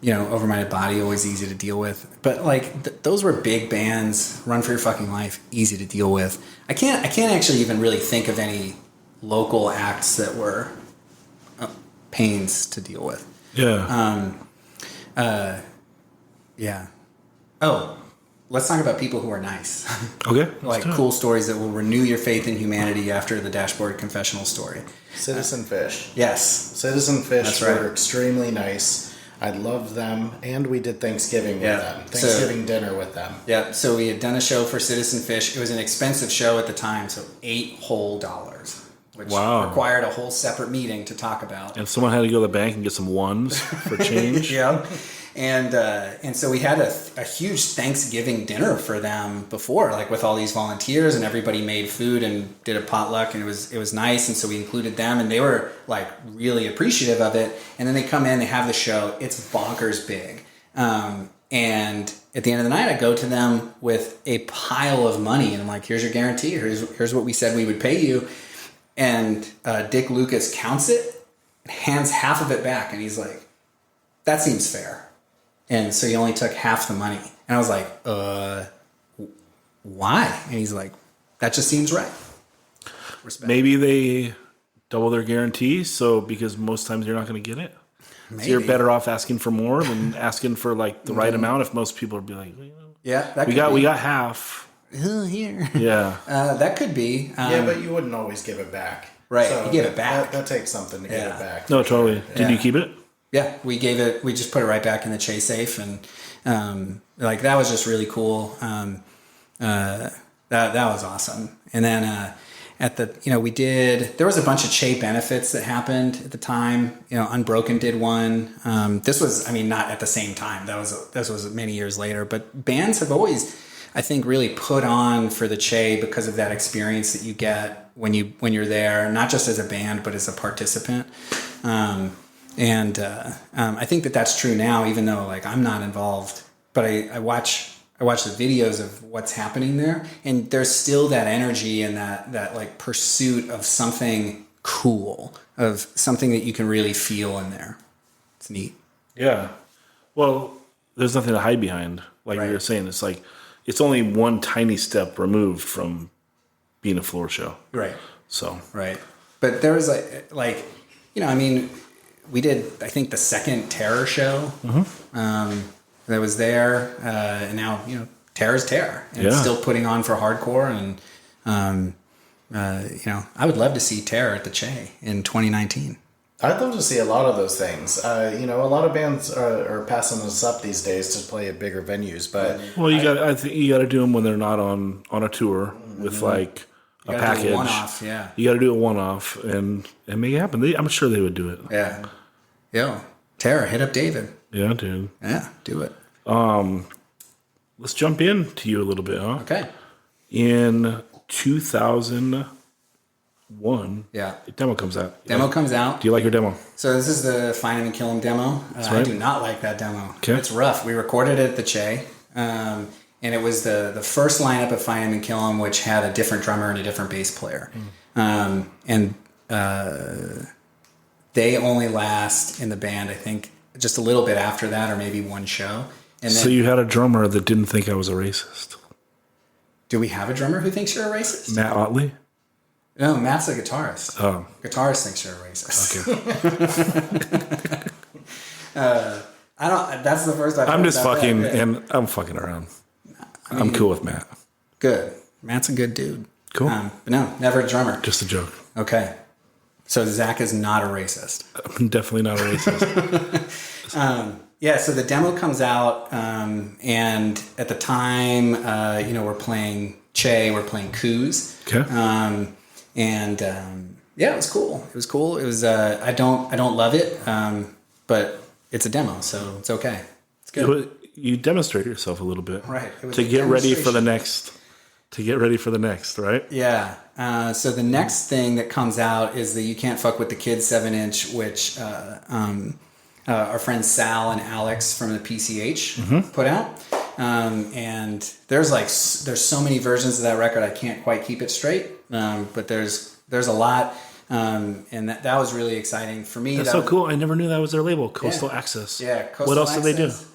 Speaker 3: Overminded Body, always easy to deal with. But like those were big bands. Run for Your Fucking Life, easy to deal with. I can't actually even really think of any local acts that were pains to deal with.
Speaker 1: Yeah.
Speaker 3: Yeah. Oh. Let's talk about people who are nice.
Speaker 1: Okay.
Speaker 3: Like cool stories that will renew your faith in humanity after the Dashboard Confessional story.
Speaker 4: Citizen Fish.
Speaker 3: Yes.
Speaker 4: Citizen Fish
Speaker 3: That's right.
Speaker 4: were extremely nice. I loved them, and we did Thanksgiving with them. Thanksgiving dinner with them.
Speaker 3: Yeah, so we had done a show for Citizen Fish. It was an expensive show at the time, so $8 whole, which required a whole separate meeting to talk about.
Speaker 1: And someone had to go to the bank and get some ones for change.
Speaker 3: Yeah. And so we had a huge Thanksgiving dinner for them before, like with all these volunteers, and everybody made food and did a potluck, and it was nice. And so we included them, and they were like really appreciative of it. And then they come in, they have the show. It's bonkers big. And at the end of the night, I go to them with a pile of money, and I'm like, "Here's your guarantee. Here's what we said we would pay you." And Dick Lucas counts it, hands half of it back, and he's like, "That seems fair." And so he only took half the money. And I was like, why? And he's like, that just seems right. Respect.
Speaker 1: Maybe they double their guarantee, so because most times you're not going to get it.
Speaker 3: Maybe.
Speaker 1: So you're better off asking for more than asking for like the right amount if most people would be like,
Speaker 3: yeah,
Speaker 1: we got half.
Speaker 3: Here.
Speaker 1: Yeah.
Speaker 3: That could be.
Speaker 4: Yeah, but you wouldn't always give it back.
Speaker 3: Right,
Speaker 4: So
Speaker 3: you give it back.
Speaker 4: That takes something to give it back.
Speaker 1: No, totally. Did you keep it?
Speaker 3: Yeah, we just put it right back in the Che safe, and that was just really cool. That was awesome. And then there was a bunch of Che benefits that happened at the time. Unbroken did one. This was, not at the same time. This was many years later. But bands have always, I think, really put on for the Che because of that experience that you get when you're there, not just as a band but as a participant. I think that that's true now, even though like I'm not involved, but I watch the videos of what's happening there, and there's still that energy and that like pursuit of something cool, of something that you can really feel in there. It's neat.
Speaker 1: Yeah. Well, there's nothing to hide behind. Like you were saying, it's like, it's only one tiny step removed from being a floor show.
Speaker 3: Right.
Speaker 1: So.
Speaker 3: Right. But there was we did, I think, the second Terror show that was there. And now, Terror's Terror, and
Speaker 1: Yeah.
Speaker 3: still putting on for hardcore. And I would love to see Terror at the Che in 2019.
Speaker 4: I'd love to see a lot of those things. A lot of bands are passing this up these days to play at bigger venues, but
Speaker 1: Well, I think you got to do them when they're not on a tour with like a
Speaker 3: gotta do a
Speaker 1: package.
Speaker 3: one-off, yeah.
Speaker 1: You got to do a one-off and make it happen. I'm sure they would do it.
Speaker 3: Yeah. Yo, Terror, hit up David.
Speaker 1: Yeah, dude.
Speaker 3: Yeah, do it.
Speaker 1: Let's jump in to you a little bit, huh?
Speaker 3: Okay.
Speaker 1: In 2001,
Speaker 3: Yeah.
Speaker 1: the demo comes out.
Speaker 3: Demo comes out.
Speaker 1: Do you like your demo?
Speaker 3: So this is the Find 'Em and Kill 'Em demo. I
Speaker 1: right.
Speaker 3: do not like that demo.
Speaker 1: Okay.
Speaker 3: It's rough. We recorded it at the Che, and it was the first lineup of Find 'Em and Kill 'Em, which had a different drummer and a different bass player. They only last in the band, I think, just a little bit after that, or maybe one show. And then,
Speaker 1: So you had a drummer that didn't think I was a racist.
Speaker 3: do we have a drummer who thinks you're a racist?
Speaker 1: Matt Otley?
Speaker 3: No, Matt's a guitarist.
Speaker 1: Oh,
Speaker 3: Guitarist thinks you're a racist.
Speaker 1: okay.
Speaker 3: I don't. That's the first I've
Speaker 1: I'm
Speaker 3: heard
Speaker 1: just
Speaker 3: about
Speaker 1: fucking,
Speaker 3: that. Yeah.
Speaker 1: and I'm fucking around. I'm cool with Matt.
Speaker 3: Good. Matt's a good dude.
Speaker 1: Cool.
Speaker 3: But no, never a drummer.
Speaker 1: Just a joke.
Speaker 3: Okay. So Zach is not a racist.
Speaker 1: I'm definitely not a racist.
Speaker 3: Yeah, so the demo comes out, and at the time, we're playing Che, we're playing Coos.
Speaker 1: Okay.
Speaker 3: Yeah, it was cool. It was cool. It was I don't love it, but it's a demo, so it's okay. It's good.
Speaker 1: You demonstrate yourself a little bit.
Speaker 3: Right. It was
Speaker 1: To
Speaker 3: a
Speaker 1: get ready for the
Speaker 3: demonstration.
Speaker 1: next. To get ready for the next, right?
Speaker 3: Yeah. So the next thing that comes out is the You Can't Fuck With the Kids 7-inch, which our friends Sal and Alex from the PCH put out. And there's so many versions of that record, I can't quite keep it straight. But there's a lot. And that was really exciting for me.
Speaker 1: That's so cool. I never knew that was their label, Coastal Access.
Speaker 3: Yeah. Coastal
Speaker 1: What else did they do?
Speaker 3: Access.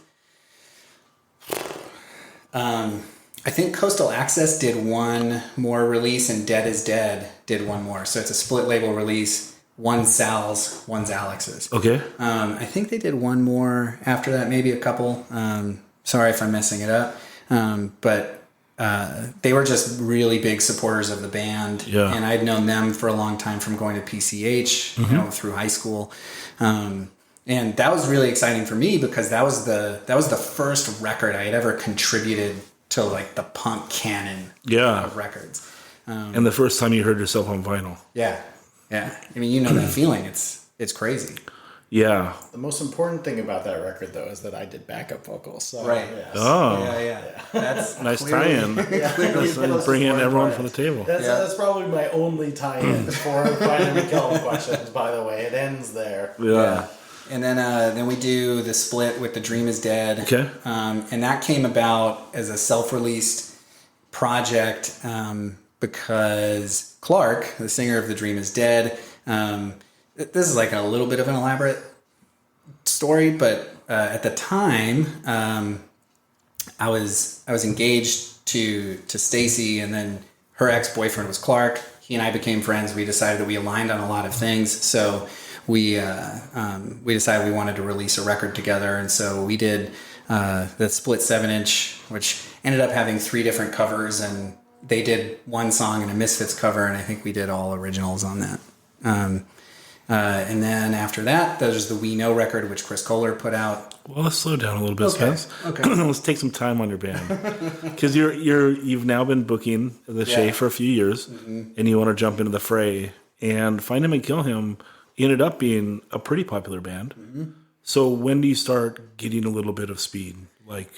Speaker 3: I think Coastal Access did one more release, and Dead is Dead did one more. So it's a split label release. One's Sal's, one's Alex's.
Speaker 1: Okay.
Speaker 3: I think they did one more after that, maybe a couple. Sorry if I'm messing it up. But they were just really big supporters of the band.
Speaker 1: Yeah.
Speaker 3: And I'd known them for a long time from going to PCH, through high school. And that was really exciting for me because that was the first record I had ever contributed to, like, the punk canon of records.
Speaker 1: And the first time you heard yourself on vinyl.
Speaker 3: Yeah. Yeah. I mean, you know that feeling. It's crazy.
Speaker 1: Yeah.
Speaker 4: the most important thing about that record, though, is that I did backup vocals. So,
Speaker 3: Right.
Speaker 4: yes.
Speaker 1: Oh.
Speaker 3: Yeah. That's
Speaker 1: Nice
Speaker 3: clearly-
Speaker 1: tie-in.
Speaker 4: Clearly
Speaker 1: Let's bring in everyone for the table.
Speaker 4: That's probably my only tie-in for Find 'Em and Kill 'Em questions, by the way. It ends there.
Speaker 1: Yeah.
Speaker 3: And then we do the split with The Dream Is Dead.
Speaker 1: Okay.
Speaker 3: And that came about as a self-released project because Clark, the singer of The Dream Is Dead, this is like a little bit of an elaborate story, but at the time, I was engaged to Stacy, and then her ex-boyfriend was Clark. He and I became friends. We decided that we aligned on a lot of things, so we decided we wanted to release a record together, and so we did the split 7-inch, which ended up having 3 different covers, and they did one song and a Misfits cover, and I think we did all originals on that. And then after that, there's the We Know record, which Chris Kohler put out.
Speaker 1: Well, let's slow down a little bit, Spence.
Speaker 3: Okay.
Speaker 1: Let's take some time on your band because you've now been booking the Che for a few years, and you want to jump into the fray. And Find Him and Kill Him ended up being a pretty popular band. So when do you start getting a little bit of speed, like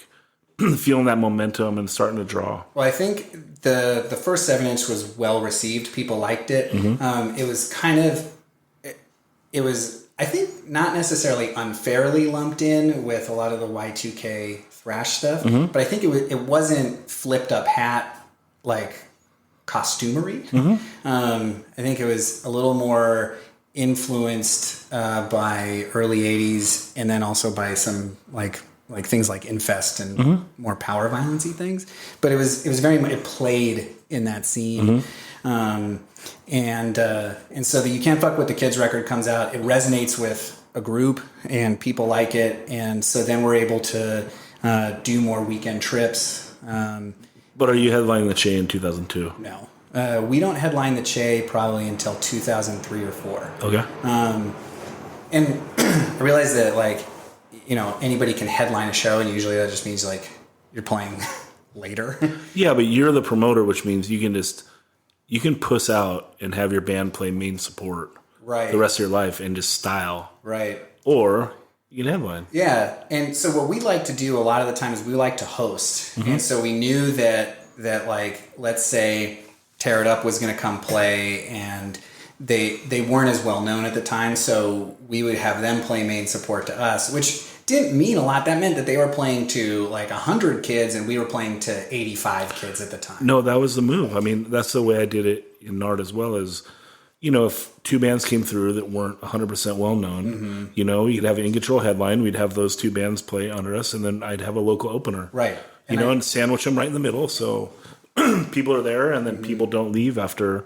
Speaker 1: feeling that momentum and starting to draw?
Speaker 3: Well, I think the first 7-inch was well received. People liked it. It was kind of, it was, I think, not necessarily unfairly lumped in with a lot of the Y2K thrash stuff, but I think it wasn't flipped up hat like costumery. I think it was a little more influenced by early 80s, and then also by some like things like Infest and more power violence-y things. But it was very much, it played in that scene. And so the You Can't Fuck With the Kids record comes out. It resonates with a group, and people like it. And so then we're able to do more weekend trips
Speaker 1: But are you headlining the Che in 2002?
Speaker 3: No. We don't headline the Che probably until 2003 or 4.
Speaker 1: Okay.
Speaker 3: And I realized that, like, you know, anybody can headline a show, and usually that just means, like, you're playing later.
Speaker 1: Yeah, but you're the promoter, which means you can puss out and have your band play main support
Speaker 3: Right.
Speaker 1: the rest of your life and just style.
Speaker 3: Right.
Speaker 1: Or you can headline.
Speaker 3: Yeah. And so what we like to do a lot of the time is we like to host.
Speaker 1: Mm-hmm.
Speaker 3: And so we knew that like, let's say Tear It Up was going to come play, and they weren't as well known at the time. So we would have them play main support to us, which didn't mean a lot. That meant that they were playing to like 100 kids and we were playing to 85 kids at the time.
Speaker 1: No, that was the move. I mean, that's the way I did it in NARD as well. Is, you know, if two bands came through that weren't 100% well known, you know, you'd have an In Control headline. We'd have those two bands play under us, and then I'd have a local opener.
Speaker 3: Right.
Speaker 1: And sandwich them right in the middle. So people are there, and then people don't leave after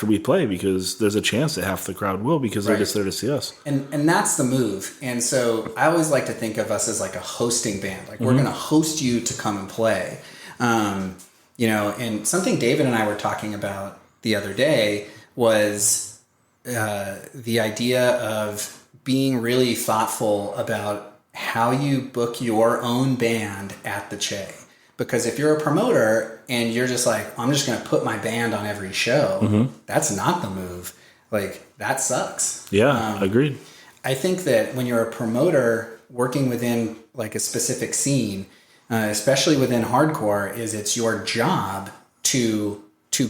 Speaker 1: we play, because there's a chance that half the crowd will, because they're just there to see us.
Speaker 3: And that's the move. And so I always like to think of us as like a hosting band. Like, we're going to host you to come and play. You know, and something David and I were talking about the other day was the idea of being really thoughtful about how you book your own band at the Che. Because if you're a promoter and you're just like, I'm just going to put my band on every show, that's not the move. Like, that sucks.
Speaker 1: Yeah, agreed.
Speaker 3: I think that when you're a promoter working within like a specific scene, especially within hardcore, is it's your job to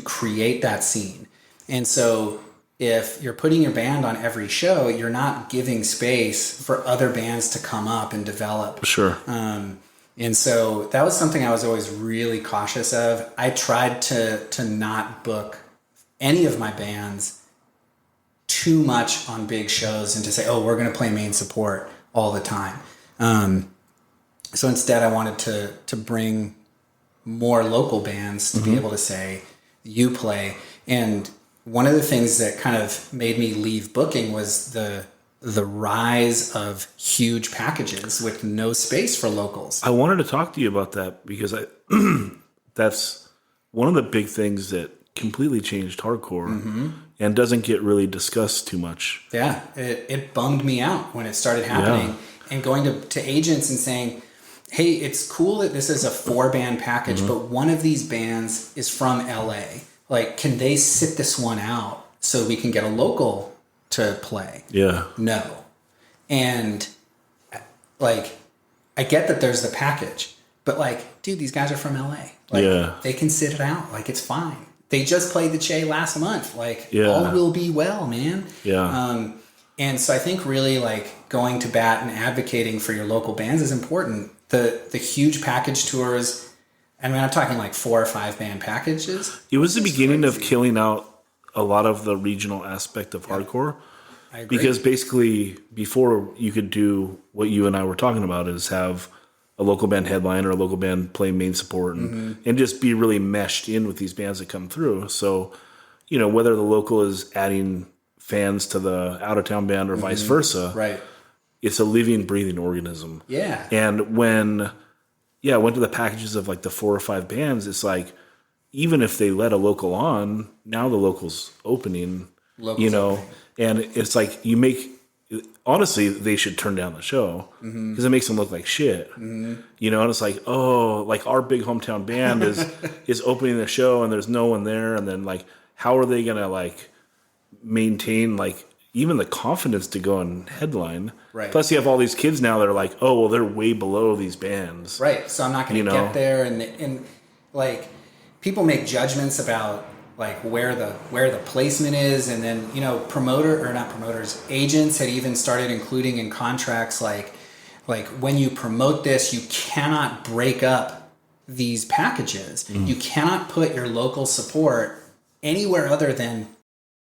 Speaker 3: create that scene. And so if you're putting your band on every show, you're not giving space for other bands to come up and develop.
Speaker 1: Sure.
Speaker 3: And so that was something I was always really cautious of. I tried to not book any of my bands too much on big shows and to say, oh, we're going to play main support all the time. So instead, I wanted to bring more local bands to be able to say, you play. And one of the things that kind of made me leave booking was the rise of huge packages with no space for locals.
Speaker 1: I wanted to talk to you about that, because that's one of the big things that completely changed hardcore and doesn't get really discussed too much.
Speaker 3: Yeah, it bummed me out when it started happening. And going to agents and saying, hey, it's cool that this is a 4-band package, but one of these bands is from LA. Like, can they sit this one out so we can get a local to play?
Speaker 1: Yeah.
Speaker 3: No. And like, I get that there's the package, but like, dude, these guys are from LA. Like, they can sit it out. Like, it's fine. They just played the Che last month. Like, all will be well, man.
Speaker 1: Yeah.
Speaker 3: And so I think really like going to bat and advocating for your local bands is important. The huge package tours, I mean, I'm talking like 4 or 5 band packages.
Speaker 1: It was the beginning of killing out a lot of the regional aspect of hardcore.
Speaker 3: I agree.
Speaker 1: Because basically, before you could do what you and I were talking about, is have a local band headline or a local band play main support and just be really meshed in with these bands that come through. So, you know, whether the local is adding fans to the out-of-town band or vice versa,
Speaker 3: Right.
Speaker 1: it's a living, breathing organism.
Speaker 3: Yeah.
Speaker 1: And when, I went to the packages of like the 4 or 5 bands, it's like, even if they let a local on, now the local's opening,
Speaker 3: Local's
Speaker 1: you know,
Speaker 3: opening.
Speaker 1: and it's like honestly, they should turn down the show because it makes them look like shit, you know, and it's like, oh, like our big hometown band is opening the show and there's no one there. And then like, how are they going to like maintain like even the confidence to go and headline?
Speaker 3: Right.
Speaker 1: Plus you have all these kids now that are like, oh, well, they're way below these bands.
Speaker 3: Right. So I'm not going to get there. And like, people make judgments about like where the placement is, and then, you know, agents had even started including in contracts like when you promote this, you cannot break up these packages. You cannot put your local support anywhere other than